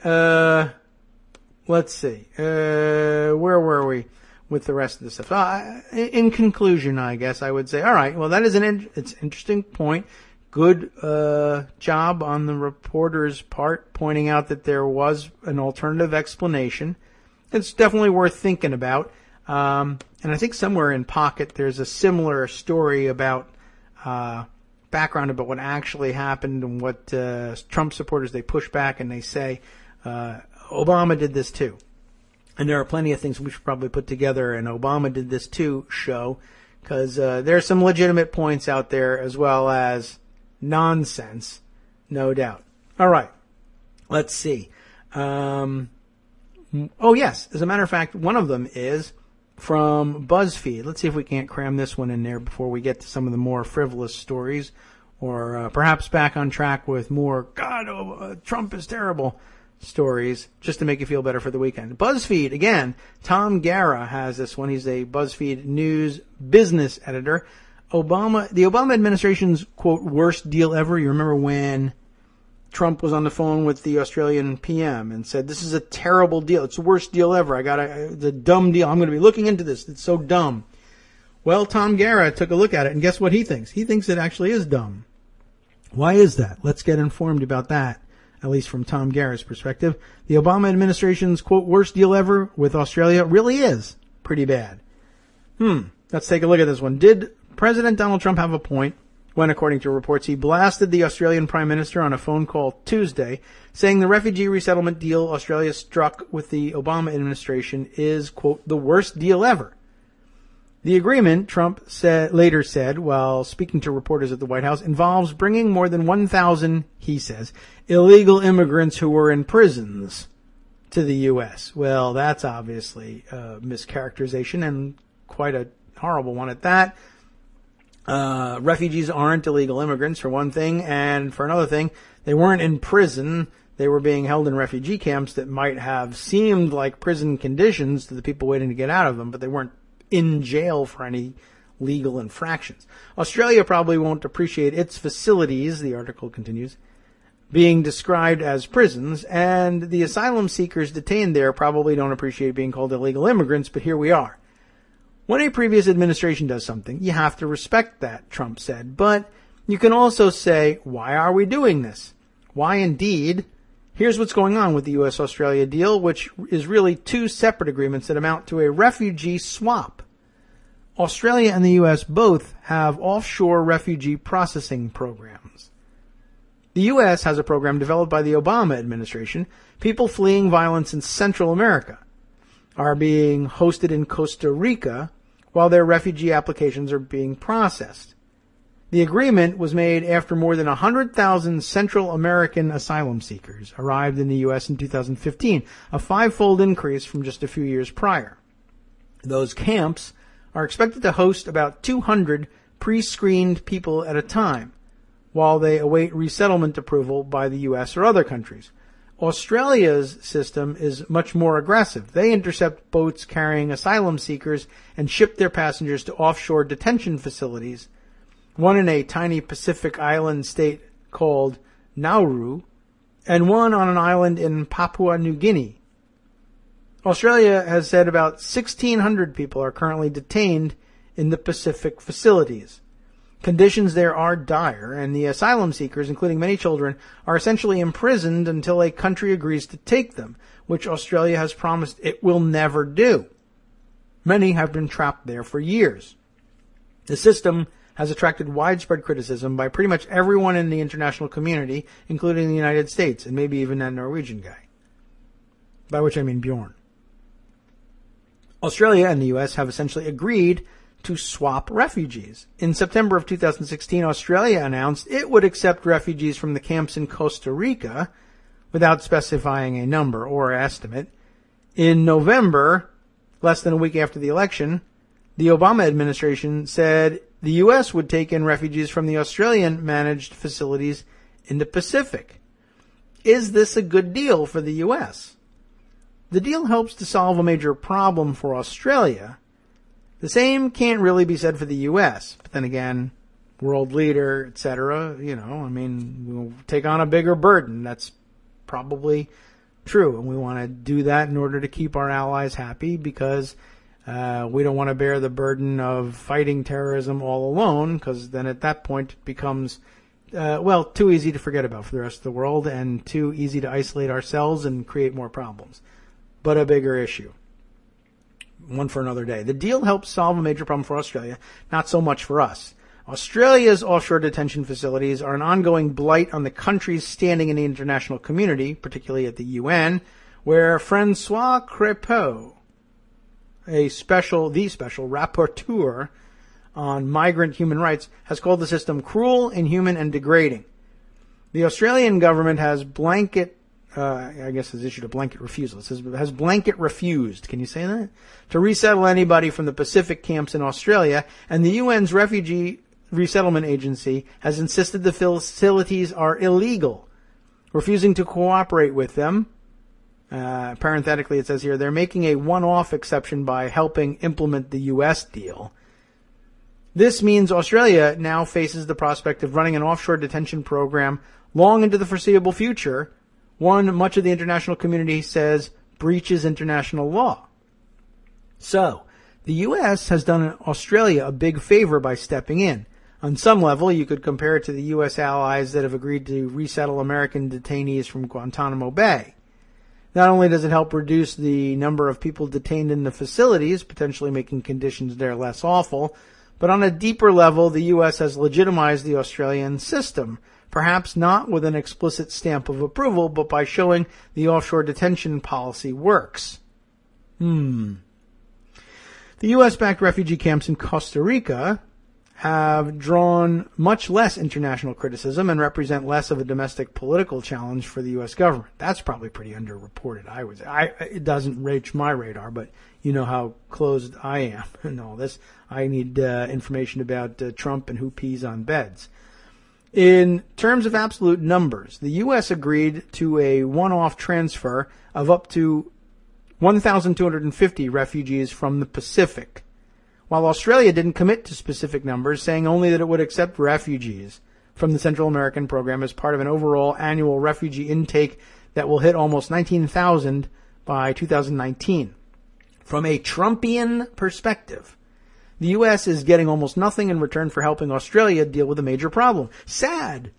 let's see. Where were we with the rest of the stuff? In conclusion, I guess I would say, all right, well, that is it's an interesting point. Good job on the reporter's part pointing out that there was an alternative explanation. It's definitely worth thinking about. And I think somewhere in Pocket there's a similar story about background about what actually happened and what Trump supporters, they push back and they say Obama did this too. And there are plenty of things we should probably put together an Obama did this too show, because there are some legitimate points out there as well as nonsense, no doubt. All right, let's see. Oh, yes, as a matter of fact, one of them is from BuzzFeed. Let's see if we can't cram this one in there before we get to some of the more frivolous stories, or perhaps back on track with more, Trump is terrible stories, just to make you feel better for the weekend. BuzzFeed, again, Tom Guerra has this one. He's a BuzzFeed News business editor. The Obama administration's, quote, worst deal ever. You remember when Trump was on the phone with the Australian PM and said, this is a terrible deal. It's the worst deal ever. It's a dumb deal. I'm going to be looking into this. It's so dumb. Well, Tom Guerra took a look at it, and guess what he thinks? He thinks it actually is dumb. Why is that? Let's get informed about that, at least from Tom Guerra's perspective. The Obama administration's, quote, worst deal ever with Australia really is pretty bad. Let's take a look at this one. Did President Donald Trump have a point when, according to reports, he blasted the Australian Prime Minister on a phone call Tuesday, saying the refugee resettlement deal Australia struck with the Obama administration is, quote, the worst deal ever? The agreement, Trump later said, while speaking to reporters at the White House, involves bringing more than 1,000, he says, illegal immigrants who were in prisons to the U.S. Well, that's obviously a mischaracterization, and quite a horrible one at that. Refugees aren't illegal immigrants, for one thing, and for another thing, they weren't in prison. They were being held in refugee camps that might have seemed like prison conditions to the people waiting to get out of them, but they weren't in jail for any legal infractions. Australia probably won't appreciate its facilities, the article continues, being described as prisons, and the asylum seekers detained there probably don't appreciate being called illegal immigrants, but here we are. When a previous administration does something, you have to respect that, Trump said. But you can also say, why are we doing this? Why indeed? Here's what's going on with the U.S.-Australia deal, which is really two separate agreements that amount to a refugee swap. Australia and the U.S. both have offshore refugee processing programs. The U.S. has a program developed by the Obama administration. People fleeing violence in Central America are being hosted in Costa Rica while their refugee applications are being processed. The agreement was made after more than 100,000 Central American asylum seekers arrived in the U.S. in 2015, a five-fold increase from just a few years prior. Those camps are expected to host about 200 pre-screened people at a time, while they await resettlement approval by the U.S. or other countries. Australia's system is much more aggressive. They intercept boats carrying asylum seekers and ship their passengers to offshore detention facilities, one in a tiny Pacific island state called Nauru, and one on an island in Papua New Guinea. Australia has said about 1,600 people are currently detained in the Pacific facilities. Conditions there are dire, and the asylum seekers, including many children, are essentially imprisoned until a country agrees to take them, which Australia has promised it will never do. Many have been trapped there for years. The system has attracted widespread criticism by pretty much everyone in the international community, including the United States, and maybe even that Norwegian guy. By which I mean Bjorn. Australia and the U.S. have essentially agreed to swap refugees. In September of 2016, Australia announced it would accept refugees from the camps in Costa Rica without specifying a number or estimate. In November, less than a week after the election, the Obama administration said the U.S. would take in refugees from the Australian-managed facilities in the Pacific. Is this a good deal for the U.S.? The deal helps to solve a major problem for Australia. The same can't really be said for the U.S. But then again, world leader, etc., we'll take on a bigger burden. That's probably true. And we want to do that in order to keep our allies happy because we don't want to bear the burden of fighting terrorism all alone, because then at that point it becomes, too easy to forget about for the rest of the world and too easy to isolate ourselves and create more problems. But a bigger issue. One for another day. The deal helps solve a major problem for Australia, not so much for us. Australia's offshore detention facilities are an ongoing blight on the country's standing in the international community, particularly at the UN, where Francois Crépeau, the special rapporteur on migrant human rights, has called the system cruel, inhuman, and degrading. The Australian government has has issued a blanket refusal. It says has blanket refused. Can you say that? To resettle anybody from the Pacific camps in Australia, and the UN's Refugee Resettlement Agency has insisted the facilities are illegal, refusing to cooperate with them. Parenthetically, it says here, they're making a one-off exception by helping implement the U.S. deal. This means Australia now faces the prospect of running an offshore detention program long into the foreseeable future, one much of the international community says breaches international law. So, the U.S. has done Australia a big favor by stepping in. On some level, you could compare it to the U.S. allies that have agreed to resettle American detainees from Guantanamo Bay. Not only does it help reduce the number of people detained in the facilities, potentially making conditions there less awful, but on a deeper level, the U.S. has legitimized the Australian system, perhaps not with an explicit stamp of approval, but by showing the offshore detention policy works. The U.S.-backed refugee camps in Costa Rica have drawn much less international criticism and represent less of a domestic political challenge for the U.S. government. That's probably pretty underreported, I would say. It doesn't reach my radar, but you know how closed I am in all this. I need information about Trump and who pees on beds. In terms of absolute numbers, the U.S. agreed to a one-off transfer of up to 1,250 refugees from the Pacific, while Australia didn't commit to specific numbers, saying only that it would accept refugees from the Central American program as part of an overall annual refugee intake that will hit almost 19,000 by 2019. From a Trumpian perspective, the U.S. is getting almost nothing in return for helping Australia deal with a major problem. Sad.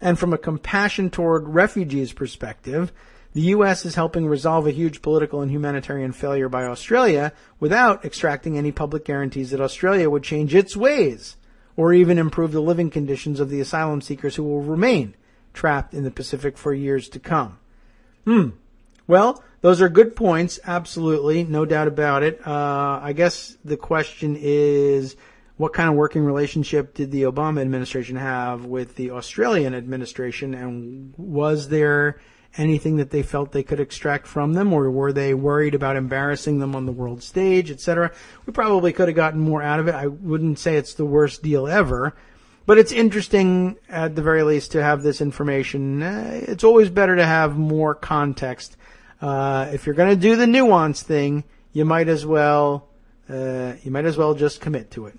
And from a compassion toward refugees perspective, the U.S. is helping resolve a huge political and humanitarian failure by Australia without extracting any public guarantees that Australia would change its ways or even improve the living conditions of the asylum seekers who will remain trapped in the Pacific for years to come. Well, those are good points, absolutely, no doubt about it. I guess the question is, what kind of working relationship did the Obama administration have with the Australian administration, and was there anything that they felt they could extract from them, or were they worried about embarrassing them on the world stage, etc.? We probably could have gotten more out of it. I wouldn't say it's the worst deal ever, but it's interesting, at the very least, to have this information. It's always better to have more context. If you're going to do the nuance thing, you might as well just commit to it.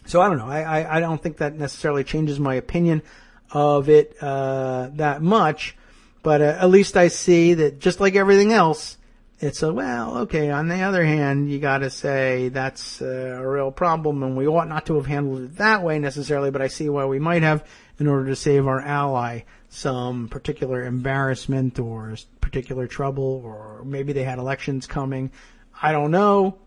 So I don't know. I don't think that necessarily changes my opinion of it that much, but at least I see that just like everything else, it's okay, on the other hand, you got to say that's a real problem, and we ought not to have handled it that way necessarily, but I see why we might have, in order to save our ally some particular embarrassment or particular trouble, or maybe they had elections coming. I don't know.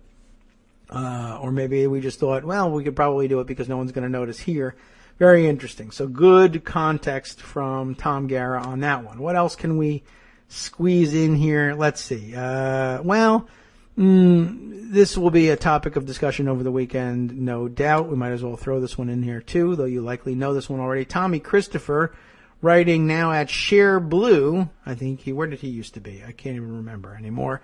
Or maybe we just thought, we could probably do it because no one's going to notice here. Very interesting. So good context from Tom Guerra on that one. What else can we squeeze in here? Let's see. This will be a topic of discussion over the weekend, no doubt. We might as well throw this one in here too, though you likely know this one already. Tommy Christopher, writing now at Share Blue. I think where did he used to be? I can't even remember anymore.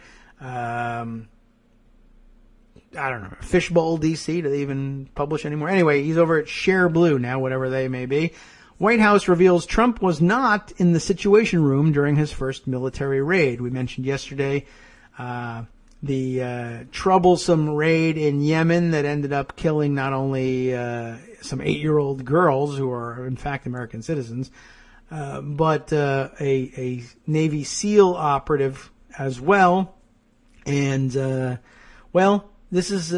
I don't know, Fishbowl, D.C., do they even publish anymore? Anyway, he's over at Share Blue now, whatever they may be. White House reveals Trump was not in the Situation Room during his first military raid. We mentioned yesterday the troublesome raid in Yemen that ended up killing not only some 8-year-old girls who are, in fact, American citizens, but a Navy SEAL operative as well. And, this is,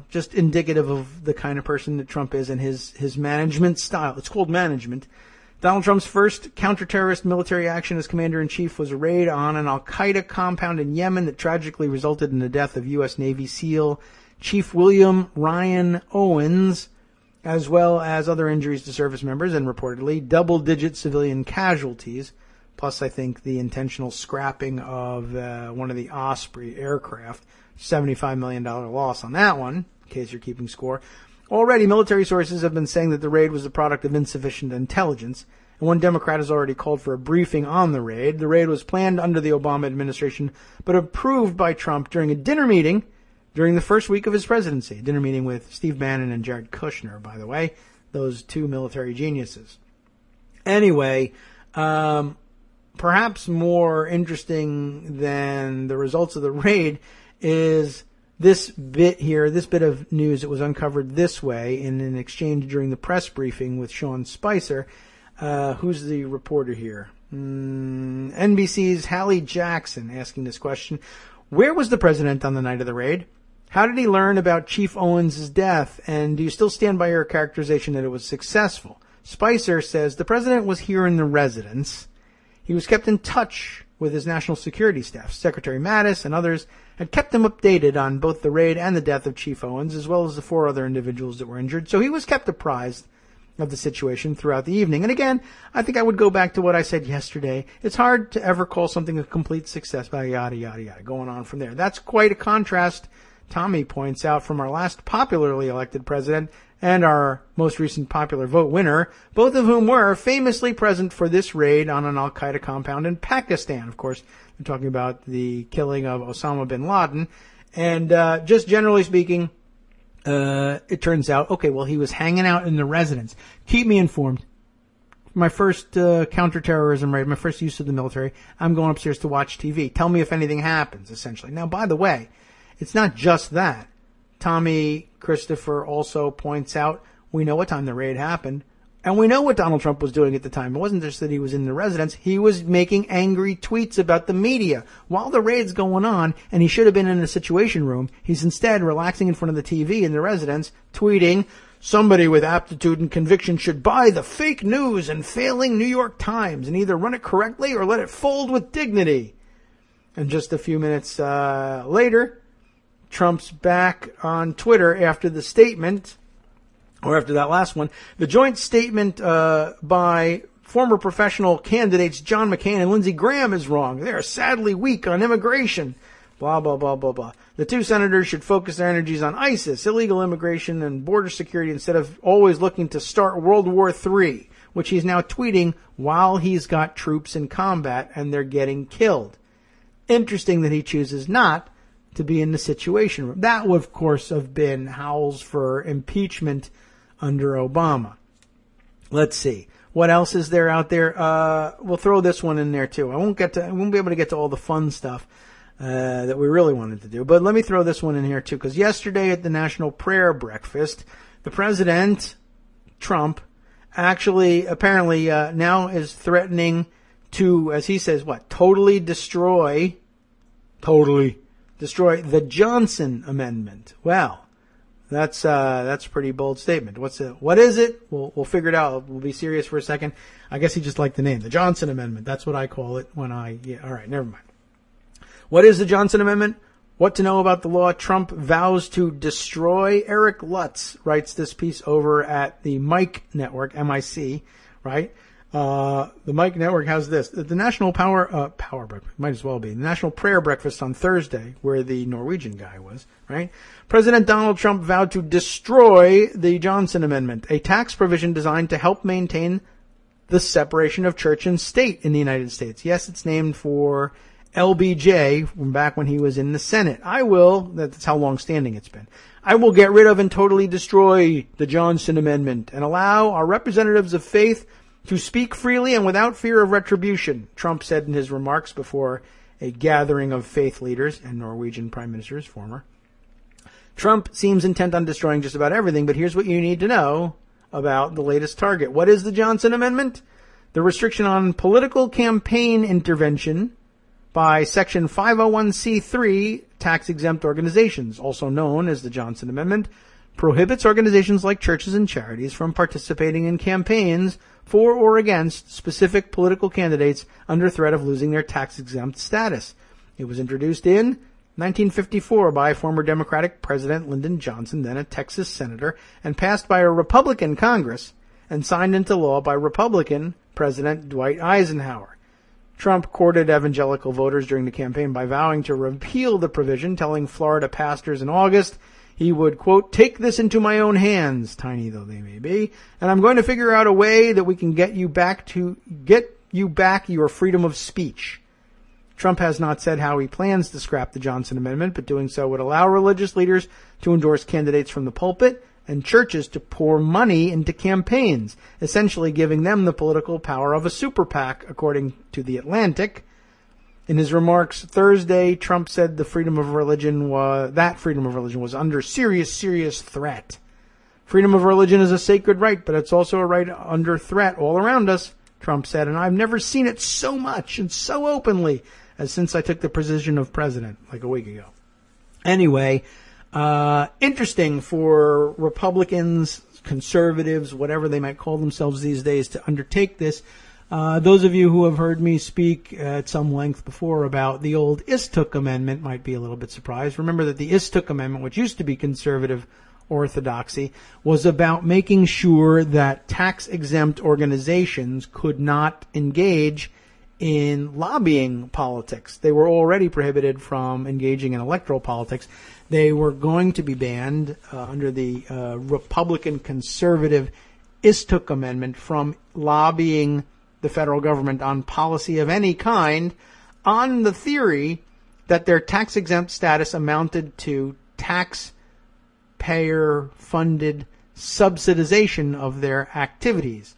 just indicative of the kind of person that Trump is and his management style. It's called management. Donald Trump's first counter-terrorist military action as commander-in-chief was a raid on an al-Qaeda compound in Yemen that tragically resulted in the death of U.S. Navy SEAL Chief William Ryan Owens, as well as other injuries to service members and reportedly double-digit civilian casualties, plus I think the intentional scrapping of one of the Osprey aircraft. $75 million loss on that one, in case you're keeping score. Already, military sources have been saying that the raid was the product of insufficient intelligence, and one Democrat has already called for a briefing on the raid. The raid was planned under the Obama administration, but approved by Trump during a dinner meeting during the first week of his presidency. A dinner meeting with Steve Bannon and Jared Kushner, by the way, those two military geniuses. Anyway, perhaps more interesting than the results of the raid is this bit here, this bit of news that was uncovered this way in an exchange during the press briefing with Sean Spicer. Who's the reporter here? NBC's Hallie Jackson asking this question. Where was the president on the night of the raid? How did he learn about Chief Owens' death? And do you still stand by your characterization that it was successful? Spicer says the president was here in the residence. He was kept in touch with his national security staff. Secretary Mattis and others had kept him updated on both the raid and the death of Chief Owens, as well as the 4 other individuals that were injured. So he was kept apprised of the situation throughout the evening. And again, I think I would go back to what I said yesterday. It's hard to ever call something a complete success by yada, yada, yada, going on from there. That's quite a contrast, Tommy points out, from our last popularly elected president and our most recent popular vote winner, both of whom were famously present for this raid on an al-Qaeda compound in Pakistan. Of course, we're talking about the killing of Osama bin Laden. And just generally speaking, it turns out, he was hanging out in the residence. Keep me informed. My first counterterrorism raid, my first use of the military, I'm going upstairs to watch TV. Tell me if anything happens, essentially. Now, by the way, it's not just that. Tommy Christopher also points out we know what time the raid happened, and we know what Donald Trump was doing at the time. It wasn't just that he was in the residence. He was making angry tweets about the media while the raid's going on, and he should have been in the Situation Room. He's instead relaxing in front of the TV in the residence, tweeting, somebody with aptitude and conviction should buy the fake news and failing New York Times and either run it correctly or let it fold with dignity. And just a few minutes later, Trump's back on Twitter after the statement, or after that last one, the joint statement by former professional candidates John McCain and Lindsey Graham is wrong. They are sadly weak on immigration. Blah, blah, blah, blah, blah. The two senators should focus their energies on ISIS, illegal immigration, and border security instead of always looking to start World War III, which he's now tweeting while he's got troops in combat and they're getting killed. Interesting that he chooses not to be in the Situation Room. That would, of course, have been howls for impeachment under Obama. Let's see. What else is there out there? We'll throw this one in there, too. I won't be able to get to all the fun stuff that we really wanted to do. But let me throw this one in here, too, because yesterday at the National Prayer Breakfast, the president, Trump, actually apparently now is threatening to, as he says, totally destroy totally destroy the Johnson Amendment. Well, that's a pretty bold statement. What is it? We'll figure it out. We'll be serious for a second. I guess he just liked the name, the Johnson Amendment. That's what I call it all right, never mind. What is the Johnson Amendment? What to know about the law Trump vows to destroy? Eric Lutz writes this piece over at the Mike Network, MIC, right? The Mike Network has this. The National Power Breakfast, might as well be. The National Prayer Breakfast on Thursday, where the Norwegian guy was, right? President Donald Trump vowed to destroy the Johnson Amendment, a tax provision designed to help maintain the separation of church and state in the United States. Yes, it's named for LBJ from back when he was in the Senate. That's how long-standing it's been. I will get rid of and totally destroy the Johnson Amendment and allow our representatives of faith to speak freely and without fear of retribution, Trump said in his remarks before a gathering of faith leaders and Norwegian prime ministers, former. Trump seems intent on destroying just about everything, but here's what you need to know about the latest target. What is the Johnson Amendment? The restriction on political campaign intervention by Section 501c3 tax-exempt organizations, also known as the Johnson Amendment, prohibits organizations like churches and charities from participating in campaigns for or against specific political candidates under threat of losing their tax-exempt status. It was introduced in 1954 by former Democratic President Lyndon Johnson, then a Texas senator, and passed by a Republican Congress and signed into law by Republican President Dwight Eisenhower. Trump courted evangelical voters during the campaign by vowing to repeal the provision, telling Florida pastors in August he would, quote, take this into my own hands, tiny though they may be, and I'm going to figure out a way that we can get you back your freedom of speech. Trump has not said how he plans to scrap the Johnson Amendment, but doing so would allow religious leaders to endorse candidates from the pulpit and churches to pour money into campaigns, essentially giving them the political power of a super PAC, according to The Atlantic. In his remarks Thursday, Trump said that freedom of religion was under serious threat. Freedom of religion is a sacred right, but it's also a right under threat all around us, Trump said, and I've never seen it so much and so openly as since I took the position of president like a week ago. Anyway, interesting for Republicans, conservatives, whatever they might call themselves these days, to undertake this. Those of you who have heard me speak at some length before about the old Istuk Amendment might be a little bit surprised. Remember that the Istuk Amendment, which used to be conservative orthodoxy, was about making sure that tax-exempt organizations could not engage in lobbying politics. They were already prohibited from engaging in electoral politics. They were going to be banned under the Republican conservative Istuk Amendment from lobbying the federal government on policy of any kind on the theory that their tax-exempt status amounted to taxpayer-funded subsidization of their activities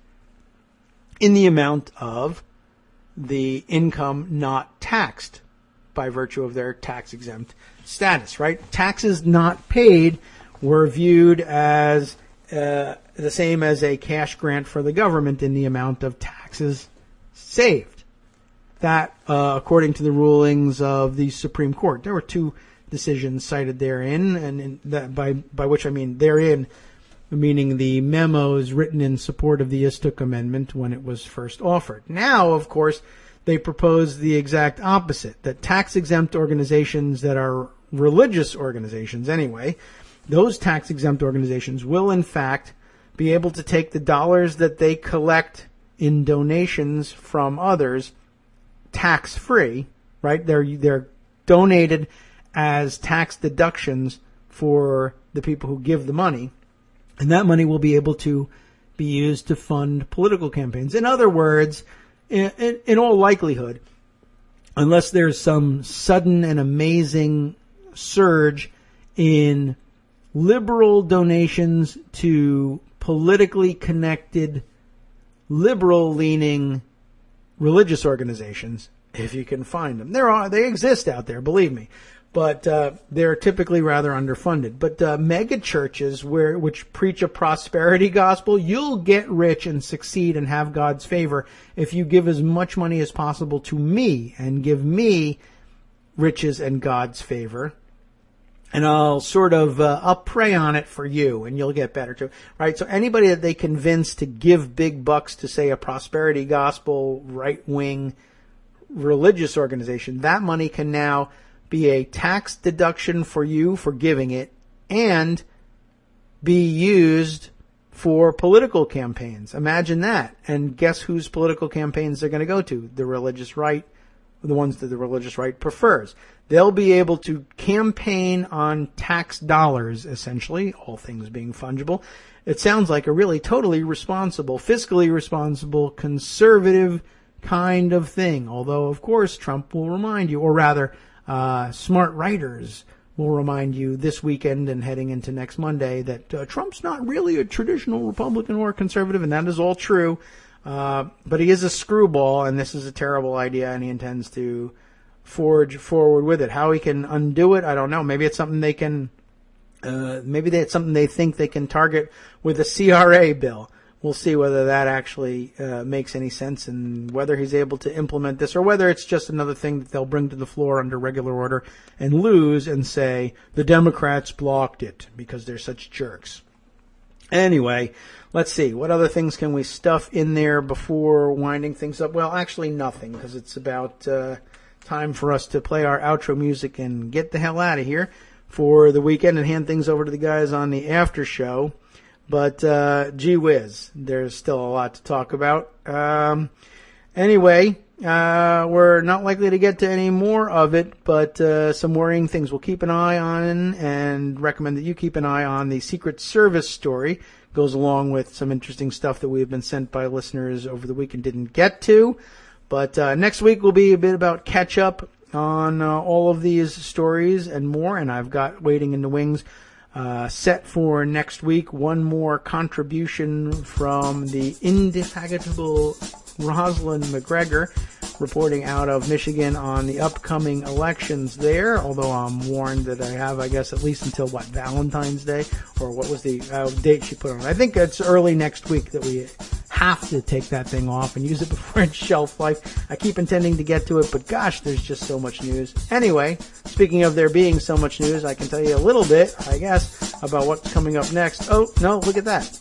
in the amount of the income not taxed by virtue of their tax-exempt status, right? Taxes not paid were viewed as the same as a cash grant for the government in the amount of taxes saved. That, according to the rulings of the Supreme Court, there were two decisions cited therein, and that by which I mean therein, meaning the memos written in support of the Istuk Amendment when it was first offered. Now, of course, they propose the exact opposite, that tax-exempt organizations that are religious organizations anyway, those tax-exempt organizations will in fact be able to take the dollars that they collect in donations from others tax-free, right? They're donated as tax deductions for the people who give the money, and that money will be able to be used to fund political campaigns. In other words, in all likelihood, unless there's some sudden and amazing surge in liberal donations to politically connected, liberal-leaning religious organizations, if you can find them. They exist out there, believe me. But they're typically rather underfunded. But mega churches which preach a prosperity gospel, you'll get rich and succeed and have God's favor if you give as much money as possible to me and give me riches and God's favor. And I'll sort of, I'll prey on it for you, and you'll get better too, right? So anybody that they convince to give big bucks to, say, a prosperity gospel, right-wing religious organization, that money can now be a tax deduction for you for giving it and be used for political campaigns. Imagine that. And guess whose political campaigns they're going to go to? The religious right, the ones that the religious right prefers. They'll be able to campaign on tax dollars, essentially, all things being fungible. It sounds like a really totally responsible, fiscally responsible, conservative kind of thing. Although, of course, Trump will remind you, or rather, smart writers will remind you this weekend and heading into next Monday that Trump's not really a traditional Republican or conservative, and that is all true. But he is a screwball, and this is a terrible idea, and he intends to forge forward with it. How he can undo it, I don't know. Maybe it's something they can, it's something they think they can target with a CRA bill. We'll see whether that actually makes any sense and whether he's able to implement this or whether it's just another thing that they'll bring to the floor under regular order and lose and say the Democrats blocked it because they're such jerks. Anyway, let's see. What other things can we stuff in there before winding things up? Well, actually nothing, because it's about time for us to play our outro music and get the hell out of here for the weekend and hand things over to the guys on the after show. But gee whiz, there's still a lot to talk about. Anyway, we're not likely to get to any more of it, but some worrying things we'll keep an eye on and recommend that you keep an eye on. The Secret Service story goes along with some interesting stuff that we've been sent by listeners over the week and didn't get to. But next week will be a bit about catch up on all of these stories and more, and I've got waiting in the wings set for next week one more contribution from the indefatigable Rosalind McGregor, reporting out of Michigan on the upcoming elections there, although I'm warned that I have, I guess, at least until, Valentine's Day? Or what was the date she put on? I think it's early next week that we have to take that thing off and use it before its shelf life. I keep intending to get to it, but gosh, there's just so much news. Anyway, speaking of there being so much news, I can tell you a little bit, I guess, about what's coming up next. Oh, no, look at that.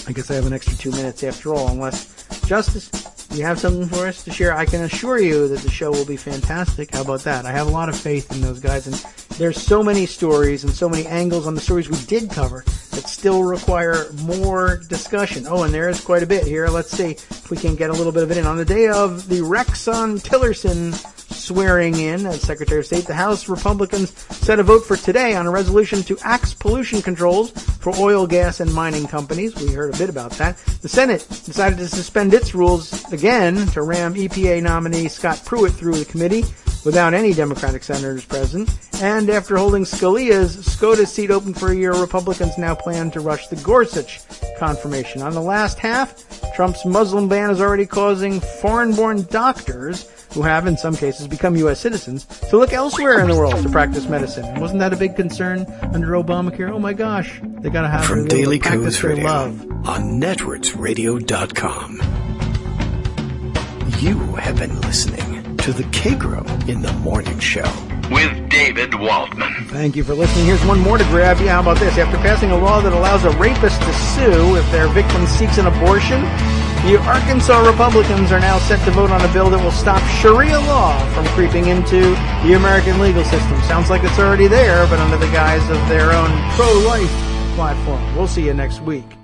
I guess I have an extra 2 minutes after all, unless Justice, you have something for us to share? I can assure you that the show will be fantastic. How about that? I have a lot of faith in those guys, and there's so many stories and so many angles on the stories we did cover that still require more discussion. Oh, and there is quite a bit here. Let's see if we can get a little bit of it in. On the day of the Rexon Tillerson swearing in as Secretary of State, the House Republicans set a vote for today on a resolution to axe pollution controls for oil, gas, and mining companies. We heard a bit about that. The Senate decided to suspend its rules again to ram EPA nominee Scott Pruitt through the committee without any Democratic senators present. And after holding Scalia's SCOTUS seat open for a year, Republicans now plan to rush the Gorsuch confirmation. On the last half, Trump's Muslim ban is already causing foreign-born doctors who have, in some cases, become U.S. citizens to look elsewhere in the world to practice medicine. Wasn't that a big concern under Obamacare? Oh my gosh, they gotta have from Daily practice Coos their Radio love. On networksradio.com. You have been listening to the Kagro in the Morning Show with David Waldman. Thank you for listening. Here's one more to grab you. How about this? After passing a law that allows a rapist to sue if their victim seeks an abortion, the Arkansas Republicans are now set to vote on a bill that will stop Sharia law from creeping into the American legal system. Sounds like it's already there, but under the guise of their own pro-life platform. We'll see you next week.